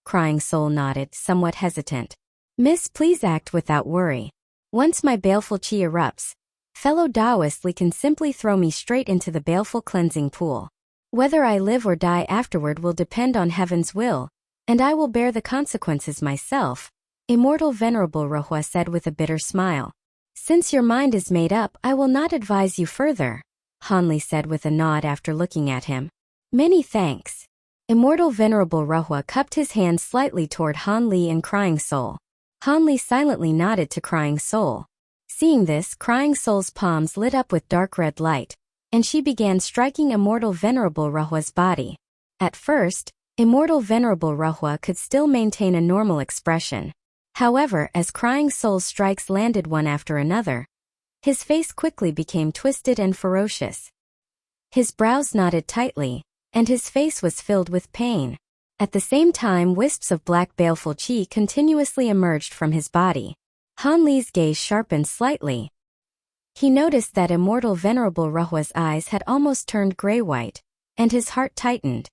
Crying Soul nodded, somewhat hesitant. Miss, please act without worry. Once my baleful qi erupts, fellow Taoist Li can simply throw me straight into the baleful cleansing pool. Whether I live or die afterward will depend on heaven's will, and I will bear the consequences myself, Immortal Venerable Ruhua said with a bitter smile. Since your mind is made up, I will not advise you further, Han Li said with a nod after looking at him. Many thanks. Immortal Venerable Ruhua cupped his hand slightly toward Han Li and Crying Soul. Han Li silently nodded to Crying Soul. Seeing this, Crying Soul's palms lit up with dark red light, and she began striking Immortal Venerable Ruhua's body. At first, Immortal Venerable Ruhua could still maintain a normal expression. However, as Crying Soul's strikes landed one after another, his face quickly became twisted and ferocious. His brows knotted tightly, and his face was filled with pain. At the same time, wisps of black baleful qi continuously emerged from his body. Han Li's gaze sharpened slightly. He noticed that immortal venerable Ruhua's eyes had almost turned gray-white, and his heart tightened.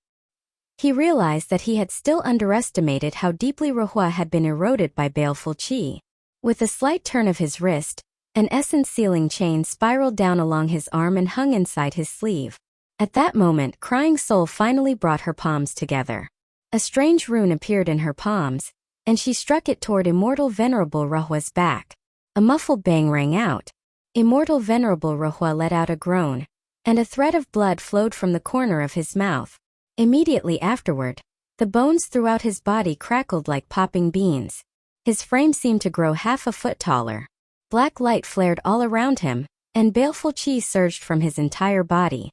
He realized that he had still underestimated how deeply Ruhua had been eroded by baleful qi. With a slight turn of his wrist, an essence sealing chain spiraled down along his arm and hung inside his sleeve. At that moment, Crying Soul finally brought her palms together. A strange rune appeared in her palms, and she struck it toward immortal venerable Ruhua's back. A muffled bang rang out. Immortal venerable Ruhua let out a groan, and a thread of blood flowed from the corner of his mouth. Immediately afterward, the bones throughout his body crackled like popping beans. His frame seemed to grow half a foot taller. Black light flared all around him, and baleful qi surged from his entire body.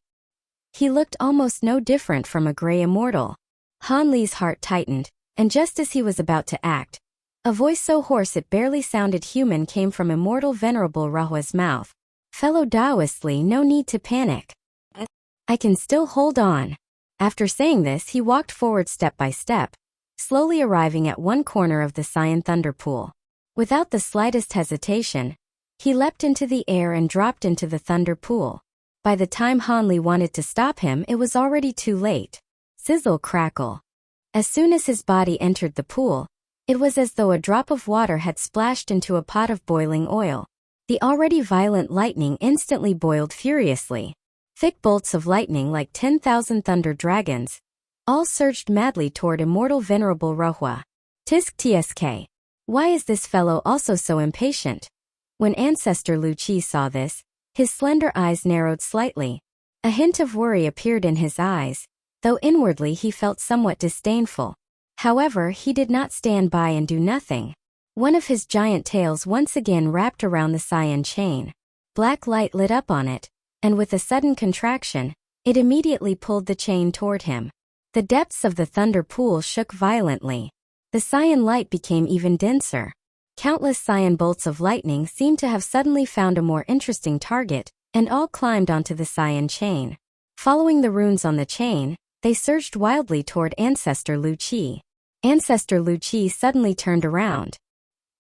He looked almost no different from a gray immortal. Han Li's heart tightened, and just as he was about to act, a voice so hoarse it barely sounded human came from immortal venerable Ruhua's mouth. Fellow Taoist Li, no need to panic. I can still hold on. After saying this, he walked forward step by step, slowly arriving at one corner of the cyan thunder pool. Without the slightest hesitation, he leapt into the air and dropped into the thunder pool. By the time Han Li wanted to stop him, it was already too late. Sizzle crackle. As soon as his body entered the pool, it was as though a drop of water had splashed into a pot of boiling oil. The already violent lightning instantly boiled furiously. Thick bolts of lightning like 10,000 thunder dragons, all surged madly toward immortal venerable Ruhua. Tisk tsk. Why is this fellow also so impatient? When ancestor Lu Qi saw this, his slender eyes narrowed slightly. A hint of worry appeared in his eyes, though inwardly he felt somewhat disdainful. However, he did not stand by and do nothing. One of his giant tails once again wrapped around the cyan chain. Black light lit up on it, and with a sudden contraction, it immediately pulled the chain toward him. The depths of the thunder pool shook violently. The cyan light became even denser. Countless cyan bolts of lightning seemed to have suddenly found a more interesting target, and all climbed onto the cyan chain. Following the runes on the chain, they surged wildly toward ancestor Lu Qi. Ancestor Lu Qi suddenly turned around.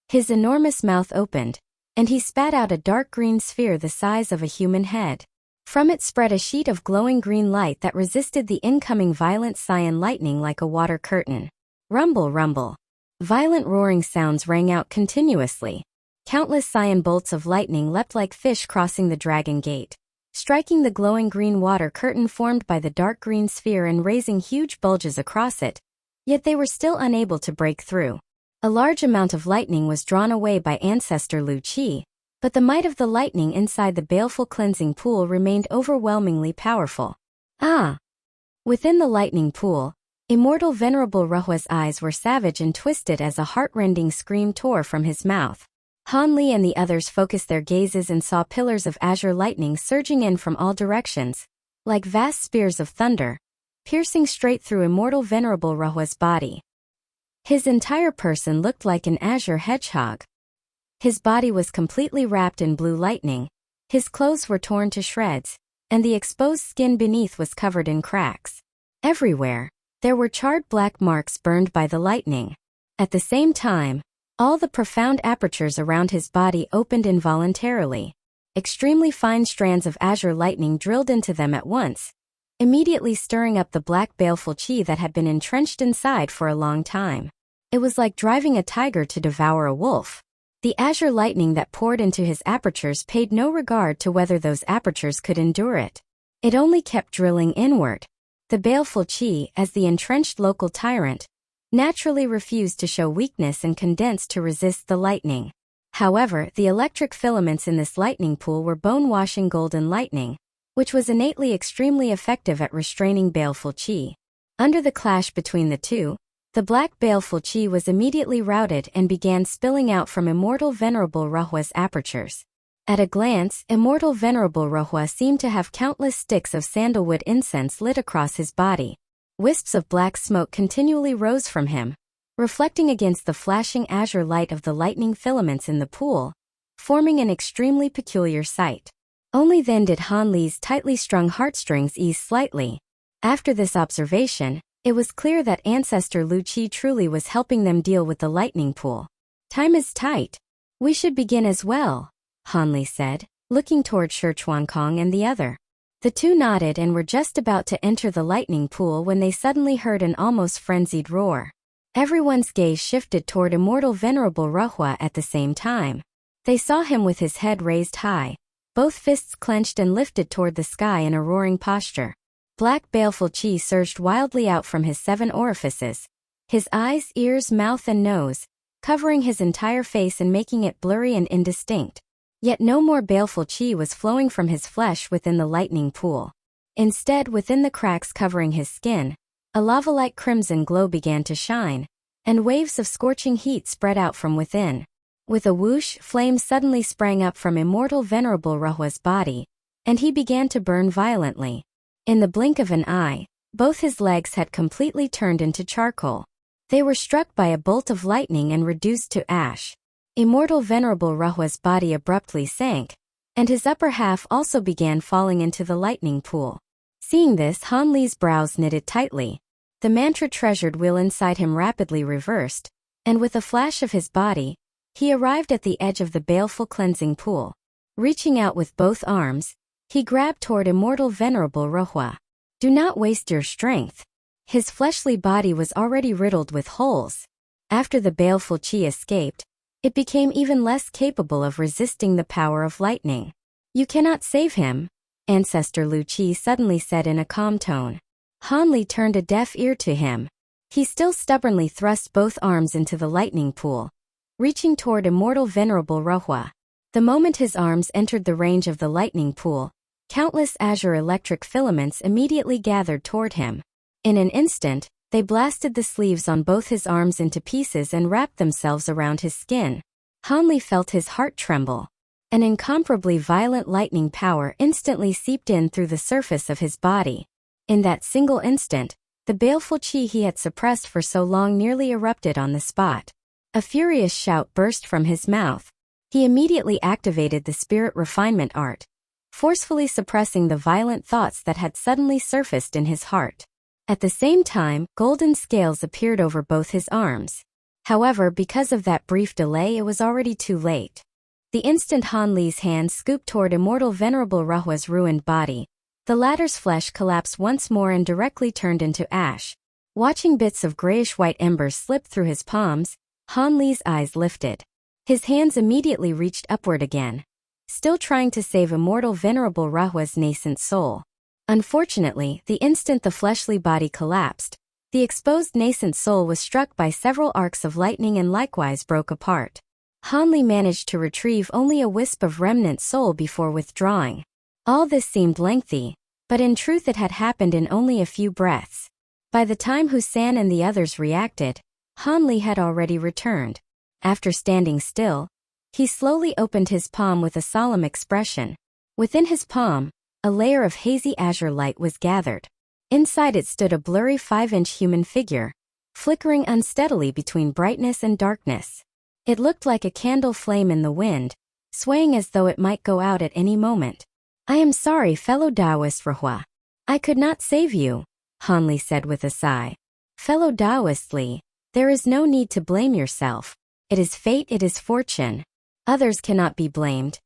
His enormous mouth opened, and he spat out a dark green sphere the size of a human head. From it spread a sheet of glowing green light that resisted the incoming violent cyan lightning like a water curtain. Rumble, rumble. Violent roaring sounds rang out continuously. Countless cyan bolts of lightning leapt like fish crossing the dragon gate, striking the glowing green water curtain formed by the dark green sphere and raising huge bulges across it. Yet they were still unable to break through. A large amount of lightning was drawn away by ancestor Lu Qi, but the might of the lightning inside the baleful cleansing pool remained overwhelmingly powerful. Ah! Within the lightning pool, immortal venerable Ruhua's eyes were savage and twisted as a heart-rending scream tore from his mouth. Han Li and the others focused their gazes and saw pillars of azure lightning surging in from all directions, like vast spears of thunder, piercing straight through immortal venerable Ruhua's body. His entire person looked like an azure hedgehog. His body was completely wrapped in blue lightning, his clothes were torn to shreds, and the exposed skin beneath was covered in cracks. Everywhere, there were charred black marks burned by the lightning. At the same time, all the profound apertures around his body opened involuntarily. Extremely fine strands of azure lightning drilled into them at once, immediately stirring up the black baleful qi that had been entrenched inside for a long time. It was like driving a tiger to devour a wolf. The azure lightning that poured into his apertures paid no regard to whether those apertures could endure it. It only kept drilling inward. The baleful qi, as the entrenched local tyrant, naturally refused to show weakness and condensed to resist the lightning. However, the electric filaments in this lightning pool were bone-washing golden lightning, which was innately extremely effective at restraining baleful qi. Under the clash between the two, the black baleful qi was immediately routed and began spilling out from immortal venerable Ruhua's apertures. At a glance, immortal venerable Ruhua seemed to have countless sticks of sandalwood incense lit across his body. Wisps of black smoke continually rose from him, reflecting against the flashing azure light of the lightning filaments in the pool, forming an extremely peculiar sight. Only then did Han Li's tightly strung heartstrings ease slightly. After this observation, It was clear that ancestor Lu Qi truly was helping them deal with the lightning pool. Time is tight. We should begin as well, Han Li said, looking toward Shi Chuankong and the other. The two nodded and were just about to enter the lightning pool when they suddenly heard an almost frenzied roar. Everyone's gaze shifted toward Immortal Venerable Ruhua at the same time. They saw him with his head raised high, both fists clenched and lifted toward the sky in a roaring posture. Black baleful qi surged wildly out from his 7 orifices, his eyes, ears, mouth and nose, covering his entire face and making it blurry and indistinct. Yet no more baleful qi was flowing from his flesh within the lightning pool. Instead, within the cracks covering his skin, a lava-like crimson glow began to shine, and waves of scorching heat spread out from within. With a whoosh, flames suddenly sprang up from Immortal Venerable Ruhua's body, and he began to burn violently. In the blink of an eye, both his legs had completely turned into charcoal. They were struck by a bolt of lightning and reduced to ash. Immortal Venerable Ruhua's body abruptly sank, and his upper half also began falling into the lightning pool. Seeing this, Han Li's brows knitted tightly. The mantra treasured wheel inside him rapidly reversed, and with a flash of his body, he arrived at the edge of the baleful cleansing pool. Reaching out with both arms, he grabbed toward Immortal Venerable Ruhua. Do not waste your strength. His fleshly body was already riddled with holes. After the baleful qi escaped, it became even less capable of resisting the power of lightning. You cannot save him, Ancestor Lu Qi suddenly said in a calm tone. Han Li turned a deaf ear to him. He still stubbornly thrust both arms into the lightning pool, reaching toward Immortal Venerable Ruhua. The moment his arms entered the range of the lightning pool, countless azure electric filaments immediately gathered toward him. In an instant, they blasted the sleeves on both his arms into pieces and wrapped themselves around his skin. Han Li felt his heart tremble. An incomparably violent lightning power instantly seeped in through the surface of his body. In that single instant, the baleful qi he had suppressed for so long nearly erupted on the spot. A furious shout burst from his mouth. He immediately activated the spirit refinement art, forcefully suppressing the violent thoughts that had suddenly surfaced in his heart. At the same time, golden scales appeared over both his arms. However, because of that brief delay, it was already too late. The instant Han Li's hand scooped toward Immortal Venerable Ruhua's ruined body, the latter's flesh collapsed once more and directly turned into ash. Watching bits of grayish-white embers slip through his palms, Han Li's eyes lifted. His hands immediately reached upward again, still trying to save Immortal Venerable Ruhua's nascent soul. Unfortunately, the instant the fleshly body collapsed, the exposed nascent soul was struck by several arcs of lightning and likewise broke apart. Han Li managed to retrieve only a wisp of remnant soul before withdrawing. All this seemed lengthy, but in truth it had happened in only a few breaths. By the time Husan and the others reacted, Han Li had already returned. After standing still, he slowly opened his palm with a solemn expression. Within his palm, a layer of hazy azure light was gathered. Inside it stood a blurry 5-inch human figure, flickering unsteadily between brightness and darkness. It looked like a candle flame in the wind, swaying as though it might go out at any moment. I am sorry, fellow Taoist Ruhua. I could not save you, Han Li said with a sigh. Fellow Taoist Li, there is no need to blame yourself. It is fate, it is fortune. Others cannot be blamed.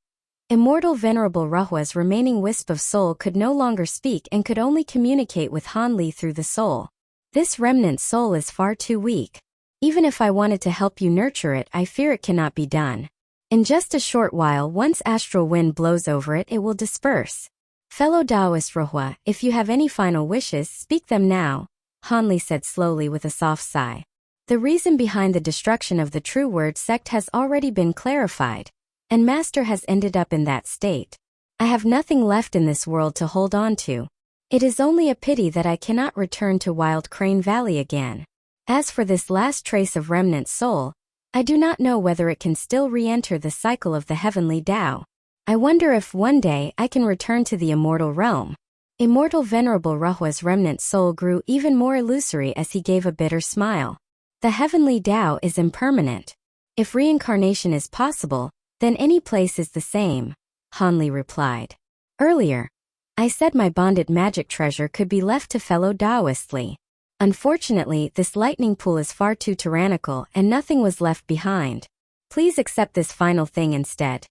Immortal Venerable Ruhua's remaining wisp of soul could no longer speak and could only communicate with Han Li through the soul. This remnant soul is far too weak. Even if I wanted to help you nurture it, I fear it cannot be done. In just a short while, once astral wind blows over it, it will disperse. Fellow Taoist Ruhua, if you have any final wishes, speak them now, Han Li said slowly with a soft sigh. The reason behind the destruction of the True Word sect has already been clarified, and Master has ended up in that state. I have nothing left in this world to hold on to. It is only a pity that I cannot return to Wild Crane Valley again. As for this last trace of remnant soul, I do not know whether it can still re-enter the cycle of the heavenly Tao. I wonder if one day I can return to the Immortal Realm. Immortal Venerable Ruhua's remnant soul grew even more illusory as he gave a bitter smile. The heavenly Tao is impermanent. If reincarnation is possible, then any place is the same, Han Li replied. Earlier, I said my bonded magic treasure could be left to fellow Taoist Li. Unfortunately, this lightning pool is far too tyrannical and nothing was left behind. Please accept this final thing instead.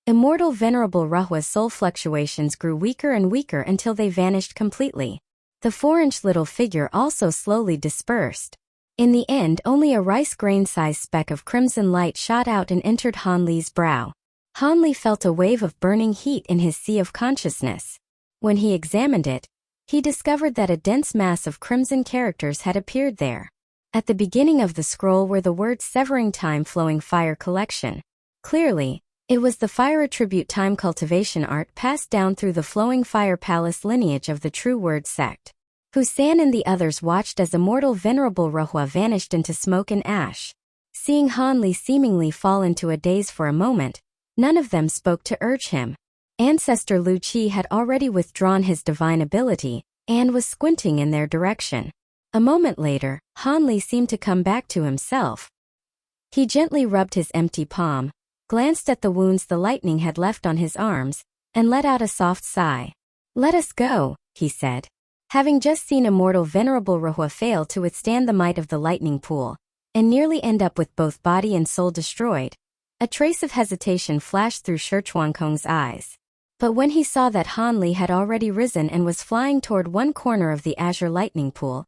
Immortal Venerable Ruhwa's soul fluctuations grew weaker and weaker until they vanished completely. The 4-inch little figure also slowly dispersed. In the end, only a rice grain-sized speck of crimson light shot out and entered Han Li's brow. Han Li felt a wave of burning heat in his sea of consciousness. When he examined it, he discovered that a dense mass of crimson characters had appeared there. At the beginning of the scroll were the words severing time flowing fire collection. Clearly, it was the fire attribute time cultivation art passed down through the flowing fire palace lineage of the True Word sect. Husan and the others watched as Immortal Venerable Ruhwa vanished into smoke and ash. Seeing Han Li seemingly fall into a daze for a moment, none of them spoke to urge him. Ancestor Lu Qi had already withdrawn his divine ability, and was squinting in their direction. A moment later, Han Li seemed to come back to himself. He gently rubbed his empty palm, glanced at the wounds the lightning had left on his arms, and let out a soft sigh. "Let us go," he said. Having just seen Immortal Venerable Ruhwa fail to withstand the might of the lightning pool, and nearly end up with both body and soul destroyed, a trace of hesitation flashed through Shi Chuankong's eyes. But when he saw that Han Li had already risen and was flying toward one corner of the azure lightning pool,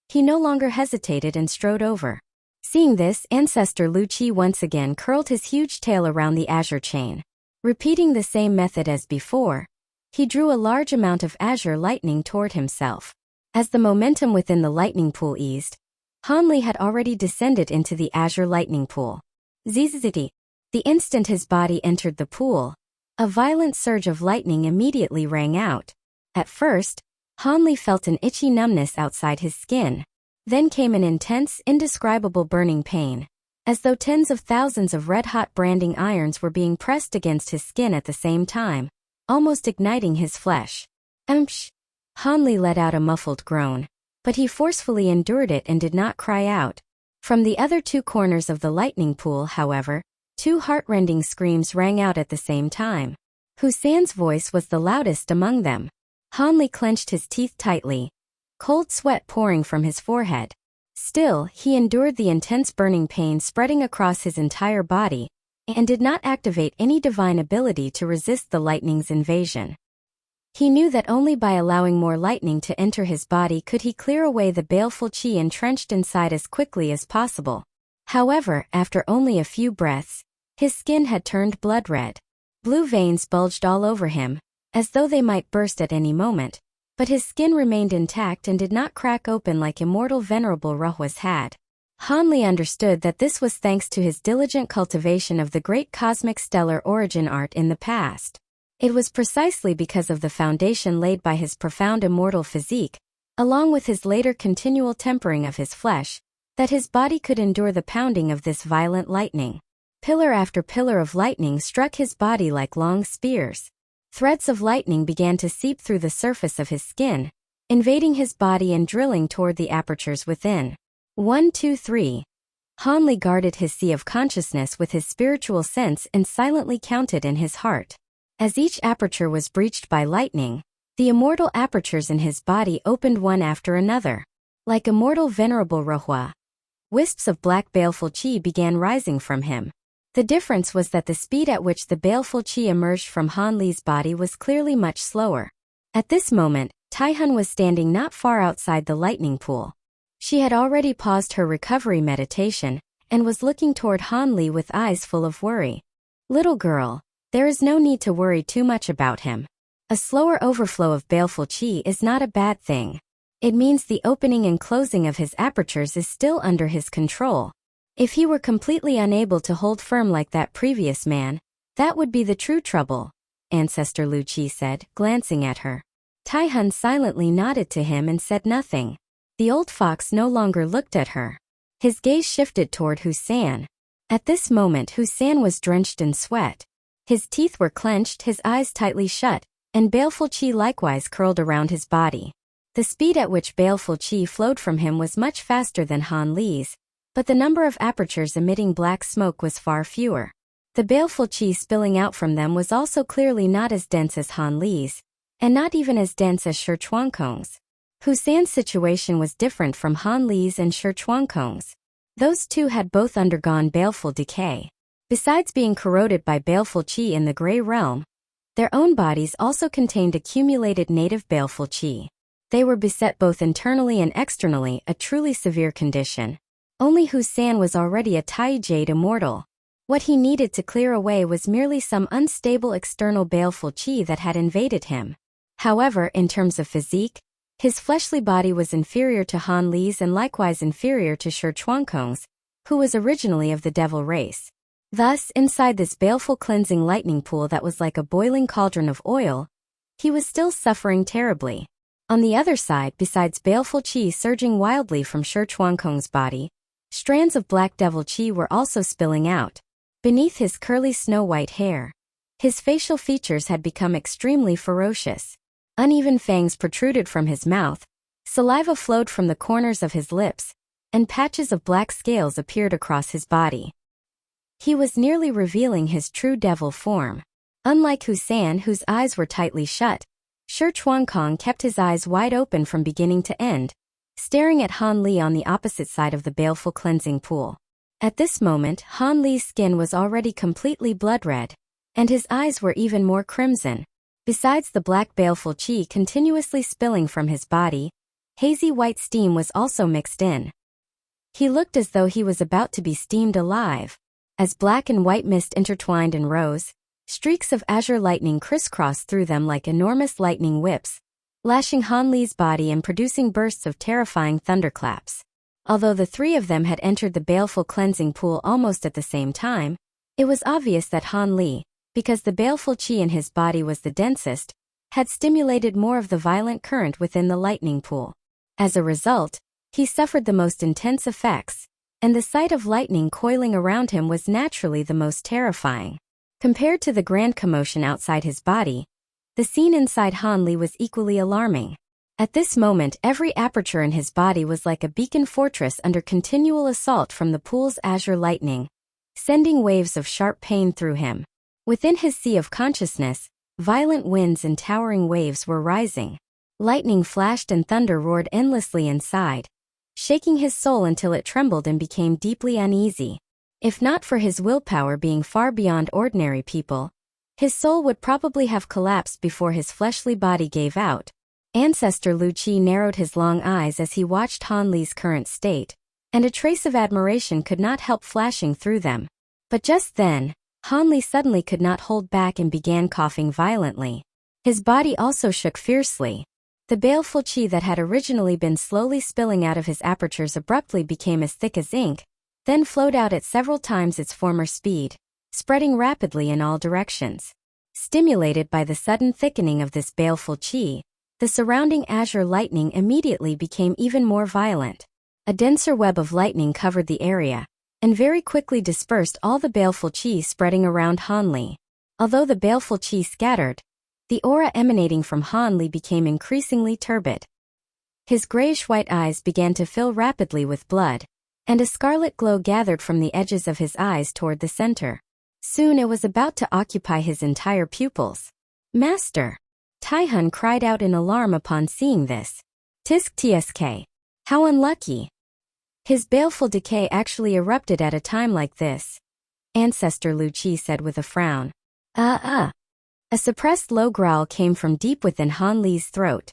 he no longer hesitated and strode over. Seeing this, Ancestor Lu Qi once again curled his huge tail around the azure chain. Repeating the same method as before, he drew a large amount of azure lightning toward himself. As the momentum within the lightning pool eased, Han Li had already descended into the azure lightning pool. Zzzz. The instant his body entered the pool, a violent surge of lightning immediately rang out. At first, Han Li felt an itchy numbness outside his skin. Then came an intense, indescribable burning pain, as though tens of thousands of red-hot branding irons were being pressed against his skin at the same time, almost igniting his flesh. Han Li let out a muffled groan, but he forcefully endured it and did not cry out. From the other two corners of the lightning pool, however, two heart-rending screams rang out at the same time. Husan's voice was the loudest among them. Han Li clenched his teeth tightly, cold sweat pouring from his forehead. Still, he endured the intense burning pain spreading across his entire body, and did not activate any divine ability to resist the lightning's invasion. He knew that only by allowing more lightning to enter his body could he clear away the baleful qi entrenched inside as quickly as possible. However, after only a few breaths, his skin had turned blood red. Blue veins bulged all over him, as though they might burst at any moment, but his skin remained intact and did not crack open like Immortal Venerable Ruhwa's had. Han Li understood that this was thanks to his diligent cultivation of the great cosmic stellar origin art in the past. It was precisely because of the foundation laid by his profound immortal physique, along with his later continual tempering of his flesh, that his body could endure the pounding of this violent lightning. Pillar after pillar of lightning struck his body like long spears. Threads of lightning began to seep through the surface of his skin, invading his body and drilling toward the apertures within. 1, 2, 3. Han Li guarded his sea of consciousness with his spiritual sense and silently counted in his heart. As each aperture was breached by lightning, the immortal apertures in his body opened one after another. Like Immortal Venerable Ruhwa, wisps of black baleful qi began rising from him. The difference was that the speed at which the baleful qi emerged from Han Li's body was clearly much slower. At this moment, Tihun was standing not far outside the lightning pool. She had already paused her recovery meditation, and was looking toward Han Li with eyes full of worry. "Little girl, there is no need to worry too much about him. A slower overflow of baleful qi is not a bad thing. It means the opening and closing of his apertures is still under his control. If he were completely unable to hold firm like that previous man, that would be the true trouble," Ancestor Lu Qi said, glancing at her. Tihun silently nodded to him and said nothing. The old fox no longer looked at her. His gaze shifted toward Husan. At this moment Husan was drenched in sweat. His teeth were clenched, his eyes tightly shut, and baleful qi likewise curled around his body. The speed at which baleful qi flowed from him was much faster than Han Li's, but the number of apertures emitting black smoke was far fewer. The baleful qi spilling out from them was also clearly not as dense as Han Li's, and not even as dense as Shi Chuankong's. Husan's situation was different from Han Li's and Shi Chuangkong's. Those two had both undergone baleful decay. Besides being corroded by baleful qi in the Grey Realm, their own bodies also contained accumulated native baleful qi. They were beset both internally and externally, a truly severe condition. Only Husan was already a Tai Jade immortal. What he needed to clear away was merely some unstable external baleful qi that had invaded him. However, in terms of physique, his fleshly body was inferior to Han Li's and likewise inferior to Shi Chuangkong's, who was originally of the devil race. Thus, inside this baleful cleansing lightning pool that was like a boiling cauldron of oil, he was still suffering terribly. On the other side, besides baleful qi surging wildly from Shi Chuangkong's body, strands of black devil qi were also spilling out. Beneath his curly snow-white hair, his facial features had become extremely ferocious. Uneven fangs protruded from his mouth, saliva flowed from the corners of his lips, and patches of black scales appeared across his body. He was nearly revealing his true devil form. Unlike Husan, whose eyes were tightly shut, Shi Chuangkong kept his eyes wide open from beginning to end, staring at Han Li on the opposite side of the baleful cleansing pool. At this moment, Han Li's skin was already completely blood red, and his eyes were even more crimson. Besides the black baleful qi continuously spilling from his body, hazy white steam was also mixed in. He looked as though he was about to be steamed alive. As black and white mist intertwined and rose, streaks of azure lightning crisscrossed through them like enormous lightning whips, lashing Han Li's body and producing bursts of terrifying thunderclaps. Although the three of them had entered the baleful cleansing pool almost at the same time, it was obvious that Han Li, because the baleful qi in his body was the densest, had stimulated more of the violent current within the lightning pool. As a result, he suffered the most intense effects, and the sight of lightning coiling around him was naturally the most terrifying. Compared to the grand commotion outside his body, the scene inside Han Li was equally alarming. At this moment, every aperture in his body was like a beacon fortress under continual assault from the pool's azure lightning, sending waves of sharp pain through him. Within his sea of consciousness, violent winds and towering waves were rising. Lightning flashed and thunder roared endlessly inside, shaking his soul until it trembled and became deeply uneasy. If not for his willpower being far beyond ordinary people, his soul would probably have collapsed before his fleshly body gave out. Ancestor Lu Qi narrowed his long eyes as he watched Han Li's current state, and a trace of admiration could not help flashing through them. But just then, Han Li suddenly could not hold back and began coughing violently. His body also shook fiercely. The baleful qi that had originally been slowly spilling out of his apertures abruptly became as thick as ink, then flowed out at several times its former speed, spreading rapidly in all directions. Stimulated by the sudden thickening of this baleful qi, the surrounding azure lightning immediately became even more violent. A denser web of lightning covered the area, and very quickly dispersed all the baleful qi spreading around Han Li. Although the baleful qi scattered, the aura emanating from Han Li became increasingly turbid. His grayish-white eyes began to fill rapidly with blood, and a scarlet glow gathered from the edges of his eyes toward the center. Soon it was about to occupy his entire pupils. "Master!" Tihun cried out in alarm upon seeing this. "Tisk tsk. How unlucky!" His baleful decay actually erupted at a time like this, Ancestor Lu Qi said with a frown. A suppressed low growl came from deep within Han Li's throat.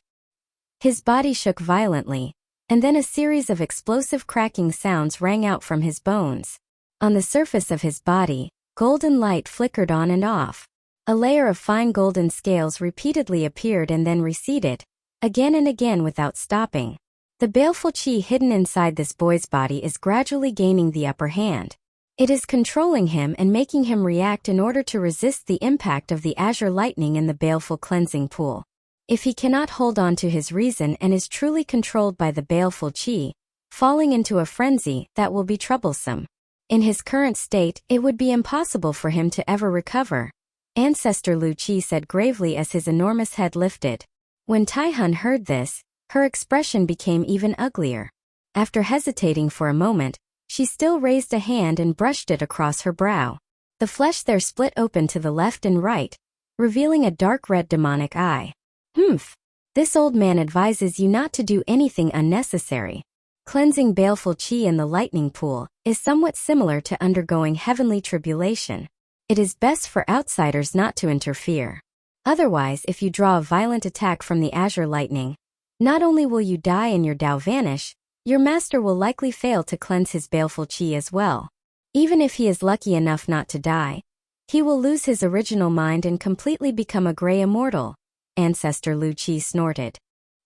His body shook violently, and then a series of explosive cracking sounds rang out from his bones. On the surface of his body, golden light flickered on and off. A layer of fine golden scales repeatedly appeared and then receded, again and again without stopping. The baleful qi hidden inside this boy's body is gradually gaining the upper hand. It is controlling him and making him react in order to resist the impact of the azure lightning in the baleful cleansing pool. If he cannot hold on to his reason and is truly controlled by the baleful qi, falling into a frenzy, that will be troublesome. In his current state, it would be impossible for him to ever recover, Ancestor Lu Qi said gravely as his enormous head lifted. When Tihun heard this, her expression became even uglier. After hesitating for a moment, she still raised a hand and brushed it across her brow. The flesh there split open to the left and right, revealing a dark red demonic eye. "Humph! This old man advises you not to do anything unnecessary. Cleansing baleful qi in the lightning pool is somewhat similar to undergoing heavenly tribulation. It is best for outsiders not to interfere. Otherwise, if you draw a violent attack from the azure lightning, not only will you die and your Tao vanish, your master will likely fail to cleanse his baleful qi as well. Even if he is lucky enough not to die, he will lose his original mind and completely become a gray immortal, Ancestor Lu Qi snorted.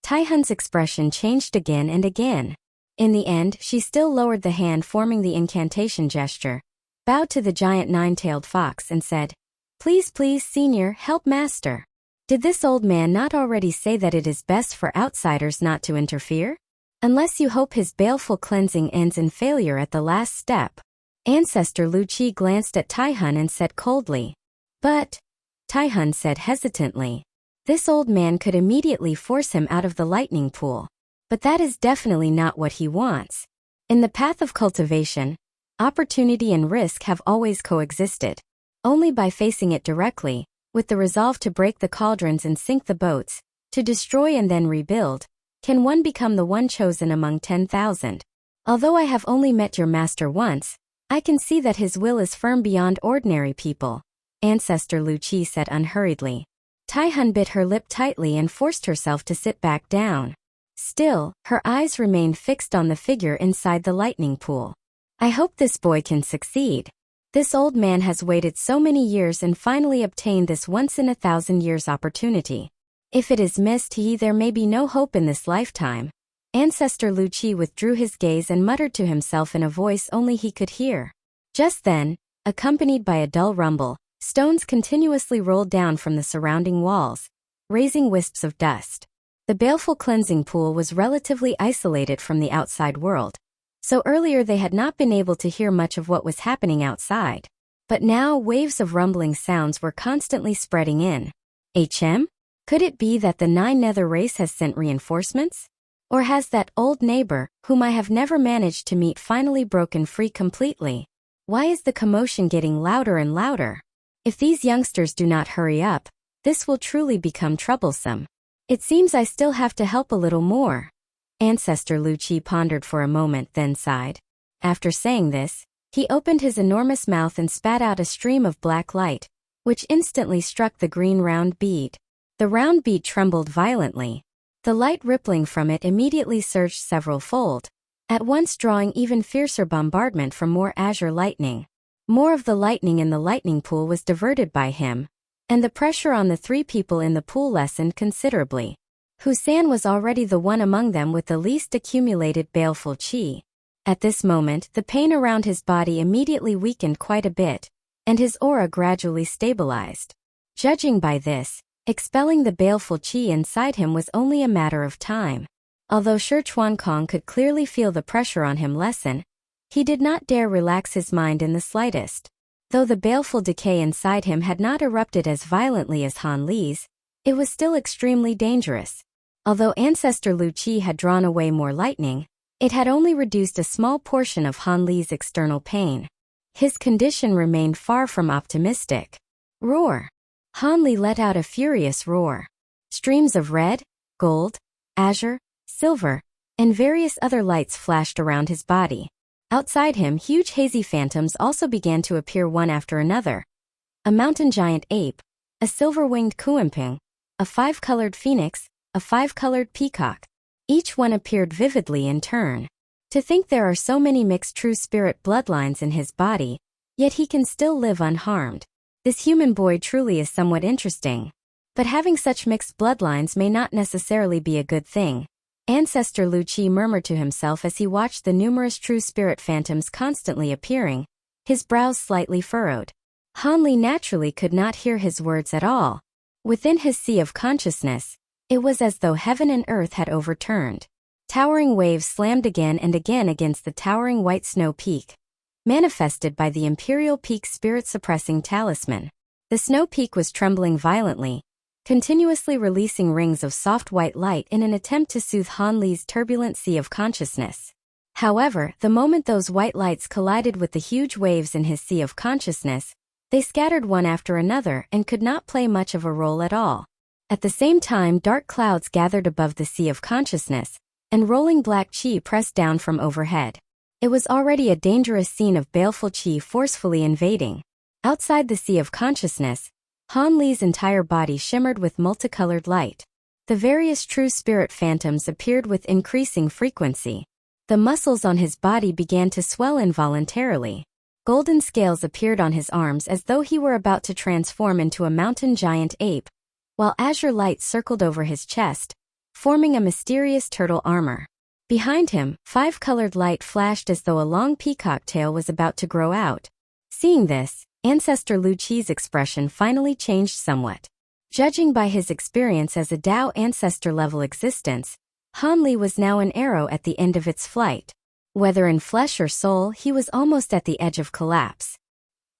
Tihun's expression changed again and again. In the end, she still lowered the hand forming the incantation gesture, bowed to the giant nine-tailed fox and said, "Please, please, senior, help master." Did this old man not already say that it is best for outsiders not to interfere? Unless you hope his baleful cleansing ends in failure at the last step. Ancestor Lu Qi glanced at Tihun and said coldly. "But," Tihun said hesitantly, "this old man could immediately force him out of the lightning pool. But that is definitely not what he wants. In the path of cultivation, opportunity and risk have always coexisted. Only by facing it directly, with the resolve to break the cauldrons and sink the boats, to destroy and then rebuild, can one become the one chosen among 10,000. Although I have only met your master once, I can see that his will is firm beyond ordinary people," Ancestor Lu Qi said unhurriedly. Tihun bit her lip tightly and forced herself to sit back down. Still, her eyes remained fixed on the figure inside the lightning pool. "I hope this boy can succeed. This old man has waited so many years and finally obtained this once-in-a-thousand-years opportunity. If it is missed, there may be no hope in this lifetime." Ancestor Lu Qi withdrew his gaze and muttered to himself in a voice only he could hear. Just then, accompanied by a dull rumble, stones continuously rolled down from the surrounding walls, raising wisps of dust. The baleful cleansing pool was relatively isolated from the outside world, so earlier they had not been able to hear much of what was happening outside. But now waves of rumbling sounds were constantly spreading in. HM? Could it be that the Nine Nether race has sent reinforcements? Or has that old neighbor, whom I have never managed to meet, finally broken free completely? Why is the commotion getting louder and louder? If these youngsters do not hurry up, this will truly become troublesome. It seems I still have to help a little more. Ancestor Lu Qi pondered for a moment, then sighed. After saying this, he opened his enormous mouth and spat out a stream of black light, which instantly struck the green round bead. The round bead trembled violently. The light rippling from it immediately surged several-fold, at once drawing even fiercer bombardment from more azure lightning. More of the lightning in the lightning pool was diverted by him, and the pressure on the three people in the pool lessened considerably. Husan was already the one among them with the least accumulated baleful qi. At this moment, the pain around his body immediately weakened quite a bit, and his aura gradually stabilized. Judging by this, expelling the baleful qi inside him was only a matter of time. Although Shi Chuankong could clearly feel the pressure on him lessen, he did not dare relax his mind in the slightest. Though the baleful decay inside him had not erupted as violently as Han Li's, it was still extremely dangerous. Although Ancestor Lu Qi had drawn away more lightning, it had only reduced a small portion of Han Li's external pain. His condition remained far from optimistic. Roar! Han Li let out a furious roar. Streams of red, gold, azure, silver, and various other lights flashed around his body. Outside him, huge hazy phantoms also began to appear one after another. A mountain giant ape, a silver-winged kuimping, a five-colored phoenix, a five-colored peacock. Each one appeared vividly in turn. To think there are so many mixed true spirit bloodlines in his body, yet he can still live unharmed. This human boy truly is somewhat interesting. But having such mixed bloodlines may not necessarily be a good thing. Ancestor Lu Qi murmured to himself as he watched the numerous true spirit phantoms constantly appearing, his brows slightly furrowed. Han Li naturally could not hear his words at all. Within his sea of consciousness, it was as though heaven and earth had overturned. Towering waves slammed again and again against the towering white snow peak, manifested by the Imperial Peak spirit-suppressing talisman. The snow peak was trembling violently, continuously releasing rings of soft white light in an attempt to soothe Han Li's turbulent sea of consciousness. However, the moment those white lights collided with the huge waves in his sea of consciousness, they scattered one after another and could not play much of a role at all. At the same time, dark clouds gathered above the sea of consciousness, and rolling black qi pressed down from overhead. It was already a dangerous scene of baleful qi forcefully invading. Outside the sea of consciousness, Han Li's entire body shimmered with multicolored light. The various true spirit phantoms appeared with increasing frequency. The muscles on his body began to swell involuntarily. Golden scales appeared on his arms as though he were about to transform into a mountain giant ape, while azure light circled over his chest, forming a mysterious turtle armor. Behind him, 5-colored light flashed as though a long peacock tail was about to grow out. Seeing this, Ancestor Lu Qi's expression finally changed somewhat. Judging by his experience as a Dao ancestor-level existence, Han Li was now an arrow at the end of its flight. Whether in flesh or soul, he was almost at the edge of collapse.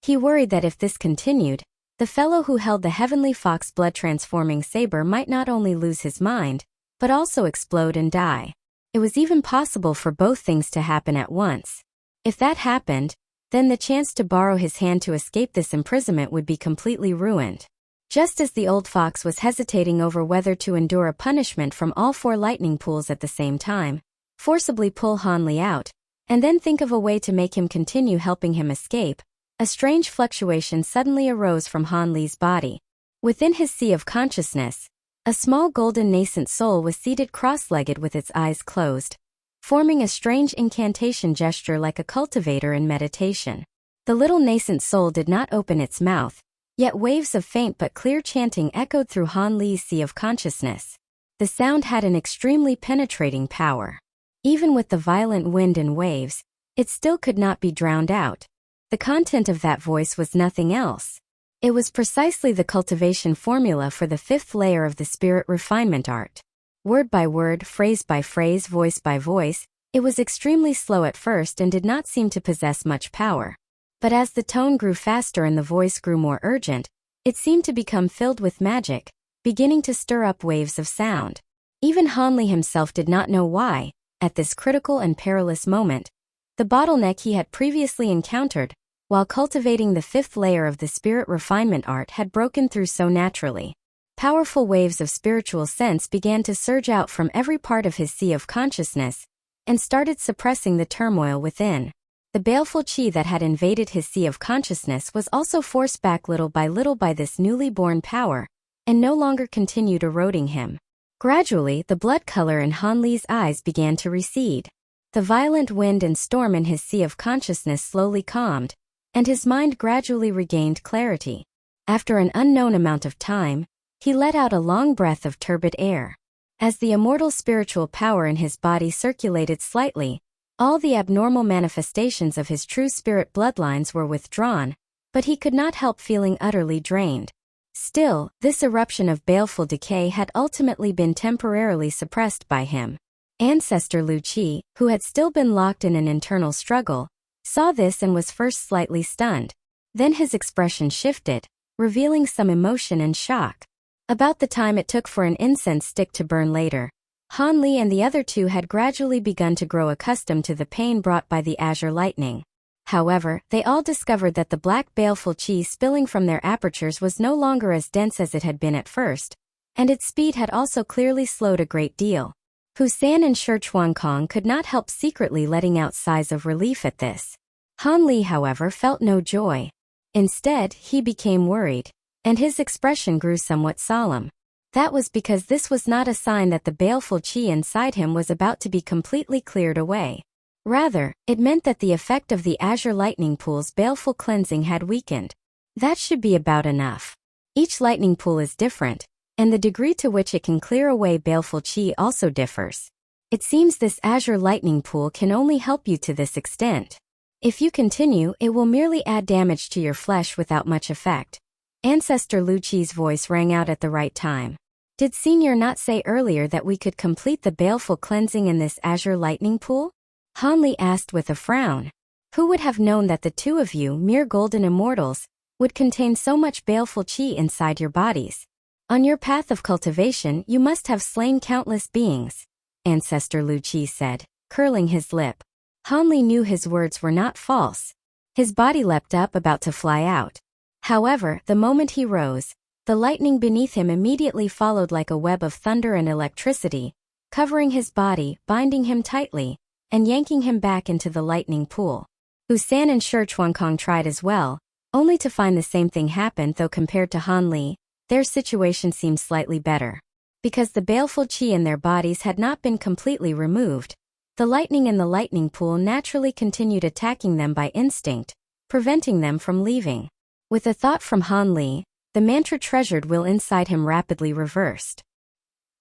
He worried that if this continued, the fellow who held the heavenly fox blood-transforming saber might not only lose his mind, but also explode and die. It was even possible for both things to happen at once. If that happened, then the chance to borrow his hand to escape this imprisonment would be completely ruined. Just as the old fox was hesitating over whether to endure a punishment from all 4 lightning pools at the same time, forcibly pull Han Li out, and then think of a way to make him continue helping him escape, a strange fluctuation suddenly arose from Han Li's body. Within his sea of consciousness, a small golden nascent soul was seated cross-legged with its eyes closed, forming a strange incantation gesture like a cultivator in meditation. The little nascent soul did not open its mouth, yet waves of faint but clear chanting echoed through Han Li's sea of consciousness. The sound had an extremely penetrating power. Even with the violent wind and waves, it still could not be drowned out. The content of that voice was nothing else. It was precisely the cultivation formula for the 5th layer of the spirit refinement art. Word by word, phrase by phrase, voice by voice, it was extremely slow at first and did not seem to possess much power. But as the tone grew faster and the voice grew more urgent, it seemed to become filled with magic, beginning to stir up waves of sound. Even Han Li himself did not know why, at this critical and perilous moment, the bottleneck he had previously encountered, while cultivating the 5th layer of the spirit refinement art, had broken through so naturally. Powerful waves of spiritual sense began to surge out from every part of his sea of consciousness, and started suppressing the turmoil within. The baleful qi that had invaded his sea of consciousness was also forced back little by this newly born power, and no longer continued eroding him. Gradually, the blood color in Han Li's eyes began to recede. The violent wind and storm in his sea of consciousness slowly calmed, and his mind gradually regained clarity. After an unknown amount of time, he let out a long breath of turbid air. As the immortal spiritual power in his body circulated slightly, all the abnormal manifestations of his true spirit bloodlines were withdrawn, but he could not help feeling utterly drained. Still, this eruption of baleful decay had ultimately been temporarily suppressed by him. Ancestor Lu Qi, who had still been locked in an internal struggle, saw this and was first slightly stunned. Then his expression shifted, revealing some emotion and shock. About the time it took for an incense stick to burn later, Han Li and the other 2 had gradually begun to grow accustomed to the pain brought by the azure lightning. However, they all discovered that the black baleful qi spilling from their apertures was no longer as dense as it had been at first, and its speed had also clearly slowed a great deal. Husan and Shi Chuankong could not help secretly letting out sighs of relief at this. Han Li, however, felt no joy. Instead, he became worried, and his expression grew somewhat solemn. That was because this was not a sign that the baleful qi inside him was about to be completely cleared away. Rather, it meant that the effect of the azure lightning pool's baleful cleansing had weakened. That should be about enough. Each lightning pool is different, and the degree to which it can clear away baleful qi also differs. It seems this azure lightning pool can only help you to this extent. If you continue, it will merely add damage to your flesh without much effect. Ancestor Lu Qi's voice rang out at the right time. Did Senior not say earlier that we could complete the baleful cleansing in this azure lightning pool? Han Li asked with a frown. Who would have known that the 2 of you, mere golden immortals, would contain so much baleful qi inside your bodies? On your path of cultivation, you must have slain countless beings, Ancestor Lu Qi said, curling his lip. Han Li knew his words were not false. His body leapt up, about to fly out. However, the moment he rose, The lightning beneath him immediately followed like a web of thunder and electricity, covering his body, binding him tightly, and yanking him back into the lightning pool. Husan and Shi Chuankong tried as well, only to find the same thing happen, though compared to Han Li, their situation seemed slightly better. Because the baleful qi in their bodies had not been completely removed, the lightning in the lightning pool naturally continued attacking them by instinct, preventing them from leaving. With a thought from Han Li, the mantra treasured will inside him rapidly reversed.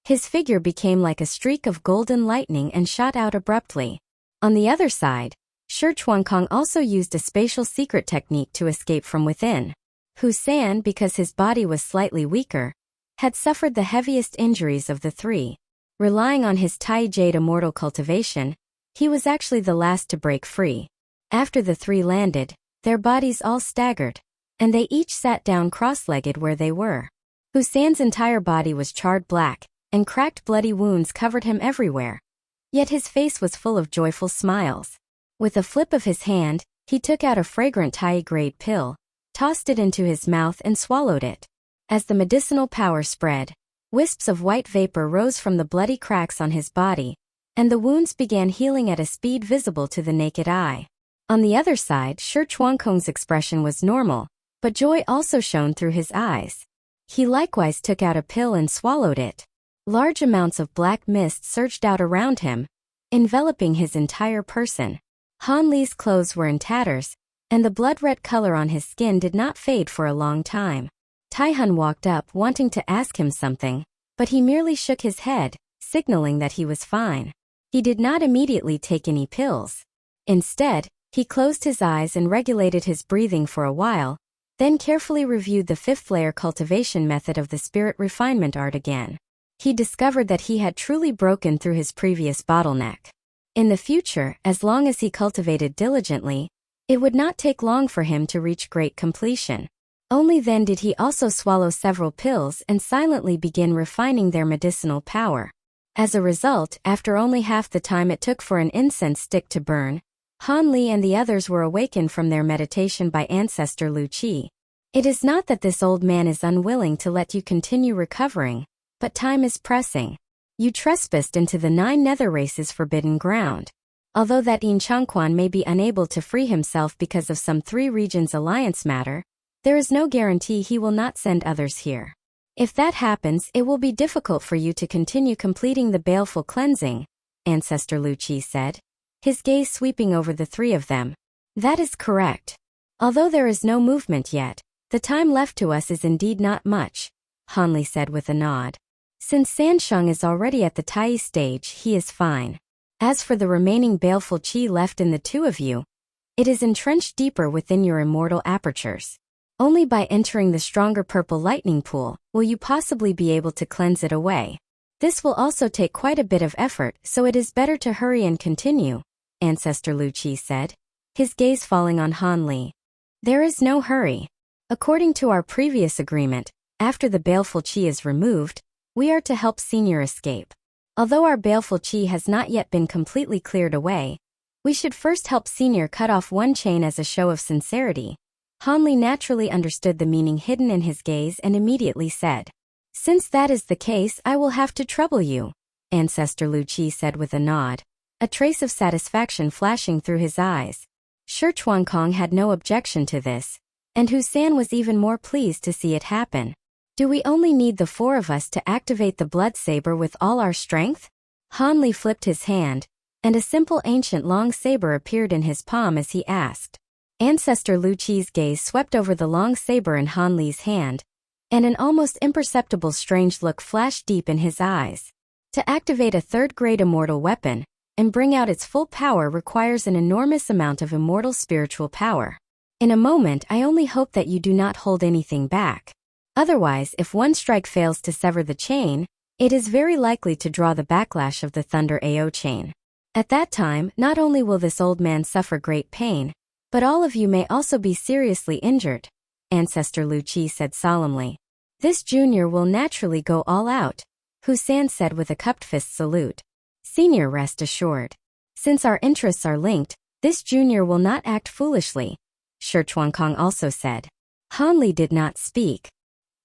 His figure became like a streak of golden lightning and shot out abruptly. On the other side, Shi Chuankong also used a spatial secret technique to escape from within. Husan, because his body was slightly weaker, had suffered the heaviest injuries of the three. Relying on his Tai Jade immortal cultivation, he was actually the last to break free. After the three landed, their bodies all staggered, and they each sat down cross-legged where they were. Husan's entire body was charred black, and cracked bloody wounds covered him everywhere. Yet his face was full of joyful smiles. With a flip of his hand, he took out a fragrant Tai-grade pill, tossed it into his mouth and swallowed it. As the medicinal power spread, wisps of white vapor rose from the bloody cracks on his body, and the wounds began healing at a speed visible to the naked eye. On the other side, Shi Chuankong's expression was normal, but joy also shone through his eyes. He likewise took out a pill and swallowed it. Large amounts of black mist surged out around him, enveloping his entire person. Han Li's clothes were in tatters, and the blood-red color on his skin did not fade for a long time. Tihun walked up wanting to ask him something, but he merely shook his head, signaling that he was fine. He did not immediately take any pills. Instead, he closed his eyes and regulated his breathing for a while, then carefully reviewed the fifth-layer cultivation method of the spirit refinement art again. He discovered that he had truly broken through his previous bottleneck. In the future, as long as he cultivated diligently, it would not take long for him to reach great completion. Only then did he also swallow several pills and silently begin refining their medicinal power. As a result, after only half the time it took for an incense stick to burn, Han Li and the others were awakened from their meditation by ancestor Lu Qi. It is not that this old man is unwilling to let you continue recovering, but time is pressing. You trespassed into the 9 nether races' forbidden ground. Although that Yin Changquan may be unable to free himself because of some 3 regions alliance matter, there is no guarantee he will not send others here. If that happens, it will be difficult for you to continue completing the baleful cleansing, Ancestor Lu Qi said, his gaze sweeping over the 3 of them. That is correct. Although there is no movement yet, the time left to us is indeed not much, Han Li said with a nod. Since Sansheng is already at the Tai stage, he is fine. As for the remaining baleful qi left in the 2 of you, it is entrenched deeper within your immortal apertures. Only by entering the stronger purple lightning pool will you possibly be able to cleanse it away. This will also take quite a bit of effort, so it is better to hurry and continue, Ancestor Lu Qi said, his gaze falling on Han Li. There is no hurry. According to our previous agreement, after the baleful qi is removed, we are to help Senior escape. Although our baleful qi has not yet been completely cleared away, we should first help Senior cut off one chain as a show of sincerity. Han Li naturally understood the meaning hidden in his gaze and immediately said, Since that is the case, I will have to trouble you, Ancestor Lu Qi said with a nod, a trace of satisfaction flashing through his eyes. Shi Chuankong had no objection to this, and Husan was even more pleased to see it happen. Do we only need the 4 of us to activate the blood saber with all our strength? Han Li flipped his hand, and a simple ancient long saber appeared in his palm as he asked. Ancestor Lu Qi's gaze swept over the long saber in Han Li's hand, and an almost imperceptible strange look flashed deep in his eyes. To activate a 3rd-grade immortal weapon and bring out its full power requires an enormous amount of immortal spiritual power. In a moment, I only hope that you do not hold anything back. Otherwise, if one strike fails to sever the chain, it is very likely to draw the backlash of the Thunder AO chain. At that time, not only will this old man suffer great pain, but all of you may also be seriously injured, Ancestor Lu Qi said solemnly. This junior will naturally go all out, Husan said with a cupped fist salute. Senior, rest assured. Since our interests are linked, this junior will not act foolishly, Shi Chuankong also said. Han Li did not speak.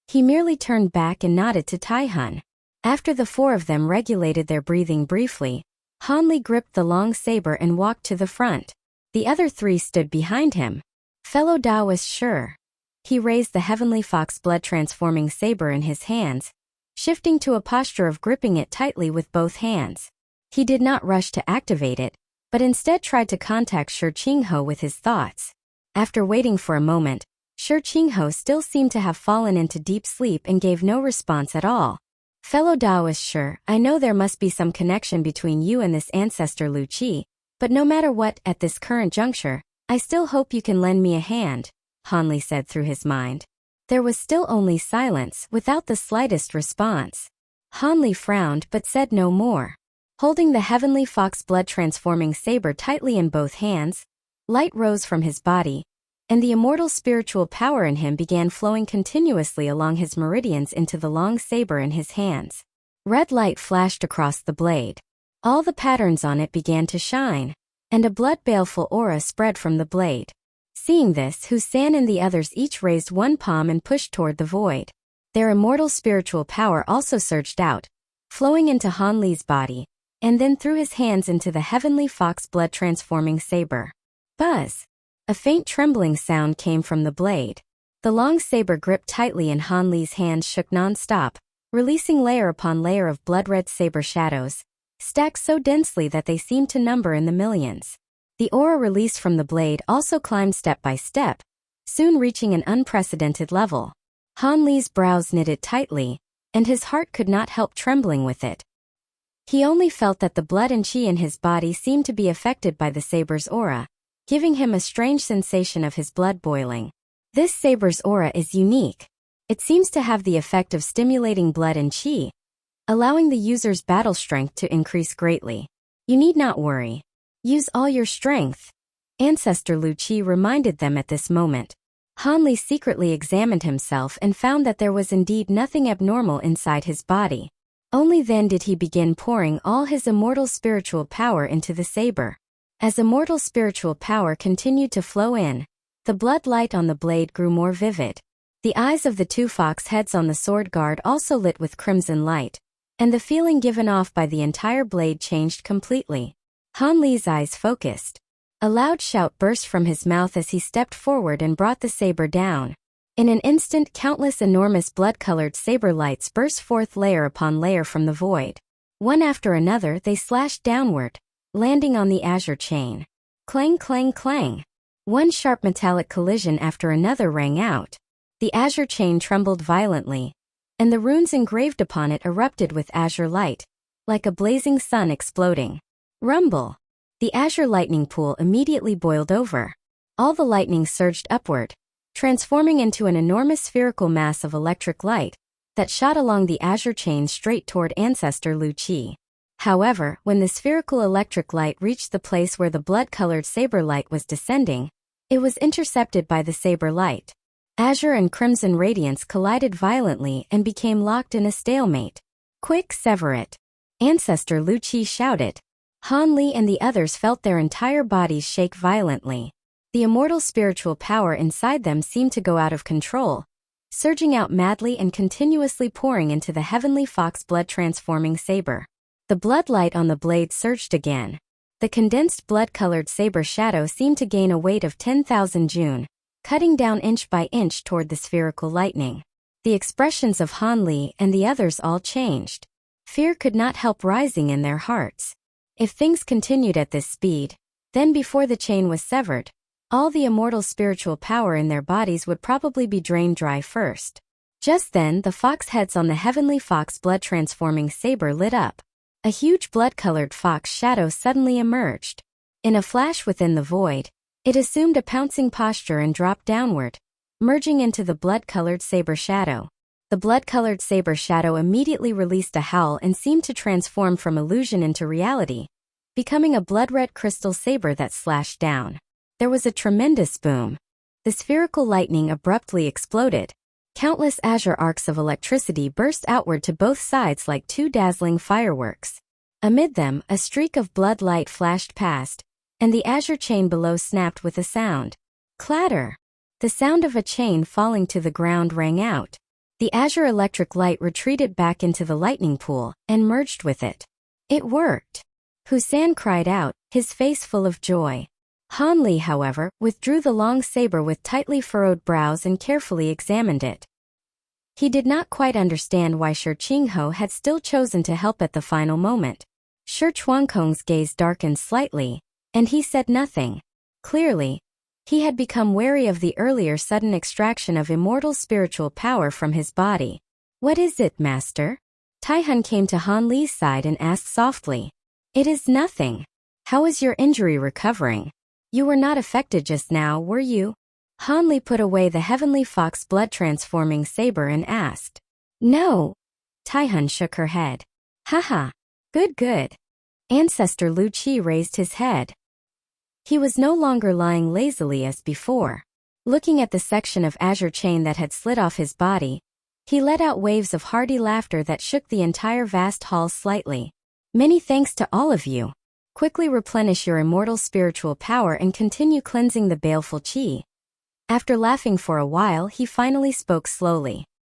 He merely turned back and nodded to Tihun. After the four of them regulated their breathing briefly, Hanli gripped the long saber and walked to the front. The other three stood behind him. Fellow Taoist sure. He raised the heavenly fox blood-transforming saber in his hands, shifting to a posture of gripping it tightly with both hands. He did not rush to activate it, but instead tried to contact Shi Qinghe with his thoughts. After waiting for a moment, Shi Qinghe still seemed to have fallen into deep sleep and gave no response at all. Fellow Taoist sure, I know there must be some connection between you and this ancestor Lu Qi, but no matter what, at this current juncture, I still hope you can lend me a hand, Hanli said through his mind. There was still only silence, without the slightest response. Hanli frowned but said no more. Holding the heavenly fox blood-transforming saber tightly in both hands, light rose from his body, and the immortal spiritual power in him began flowing continuously along his meridians into the long saber in his hands. Red light flashed across the blade. All the patterns on it began to shine, and a blood-baleful aura spread from the blade. Seeing this, Husan and the others each raised one palm and pushed toward the void. Their immortal spiritual power also surged out, flowing into Hanli's body, and then through his hands into the heavenly fox blood-transforming saber. Buzz! A faint trembling sound came from the blade. The long saber gripped tightly in Hanli's hands shook non-stop, releasing layer upon layer of blood-red saber shadows, stacked so densely that they seemed to number in the millions. The aura released from the blade also climbed step by step, soon reaching an unprecedented level. Hanli's brows knitted tightly, and his heart could not help trembling with it. He only felt that the blood and chi in his body seemed to be affected by the saber's aura, giving him a strange sensation of his blood boiling. This saber's aura is unique. It seems to have the effect of stimulating blood and chi, allowing the user's battle strength to increase greatly. You need not worry. Use all your strength. Ancestor Lu Qi reminded them at this moment. Hanli secretly examined himself and found that there was indeed nothing abnormal inside his body. Only then did he begin pouring all his immortal spiritual power into the saber. As immortal spiritual power continued to flow in, the blood light on the blade grew more vivid. The eyes of the two fox heads on the sword guard also lit with crimson light, and the feeling given off by the entire blade changed completely. Hanli's eyes focused. A loud shout burst from his mouth as he stepped forward and brought the saber down. In an instant, countless enormous blood-colored saber lights burst forth layer upon layer from the void. One after another, they slashed downward, landing on the azure chain. Clang, clang, clang. One sharp metallic collision after another rang out. The azure chain trembled violently, and the runes engraved upon it erupted with azure light, like a blazing sun exploding. Rumble! The azure lightning pool immediately boiled over. All the lightning surged upward, transforming into an enormous spherical mass of electric light that shot along the azure chain straight toward ancestor Lu Qi. However, when the spherical electric light reached the place where the blood-colored saber light was descending, it was intercepted by the saber light. Azure and crimson radiance collided violently and became locked in a stalemate. Quick, sever it! Ancestor Lu Qi shouted. Hanli and the others felt their entire bodies shake violently. The immortal spiritual power inside them seemed to go out of control, surging out madly and continuously pouring into the heavenly fox blood-transforming saber. The blood light on the blade surged again. The condensed blood-colored saber shadow seemed to gain a weight of 10,000 jun, cutting down inch by inch toward the spherical lightning. The expressions of Hanli and the others all changed. Fear could not help rising in their hearts. If things continued at this speed, then before the chain was severed, all the immortal spiritual power in their bodies would probably be drained dry first. Just then, the fox heads on the heavenly fox blood-transforming saber lit up. A huge blood-colored fox shadow suddenly emerged. In a flash within the void, it assumed a pouncing posture and dropped downward, merging into the blood-colored saber shadow. The blood-colored saber shadow immediately released a howl and seemed to transform from illusion into reality, becoming a blood-red crystal saber that slashed down. There was a tremendous boom. The spherical lightning abruptly exploded. Countless azure arcs of electricity burst outward to both sides like two dazzling fireworks. Amid them, a streak of blood light flashed past, and the azure chain below snapped with a sound. Clatter! The sound of a chain falling to the ground rang out. The azure electric light retreated back into the lightning pool and merged with it. It worked. Husan cried out, his face full of joy. Han Li, however, withdrew the long saber with tightly furrowed brows and carefully examined it. He did not quite understand why Shi Qinghe had still chosen to help at the final moment. Shi Chuankong's gaze darkened slightly, and he said nothing. Clearly, he had become wary of the earlier sudden extraction of immortal spiritual power from his body. What is it, master? Tihun came to Han Li's side and asked softly. It is nothing. How is your injury recovering? You were not affected just now, were you? Han Li put away the heavenly fox blood-transforming saber and asked. No. Tihun shook her head. Haha. Good. Ancestor Lu Qi raised his head. He was no longer lying lazily as before. Looking at the section of azure chain that had slid off his body, he let out waves of hearty laughter that shook the entire vast hall slightly. Many thanks to all of you. Quickly replenish your immortal spiritual power and continue cleansing the baleful qi. After laughing for a while, he finally spoke slowly.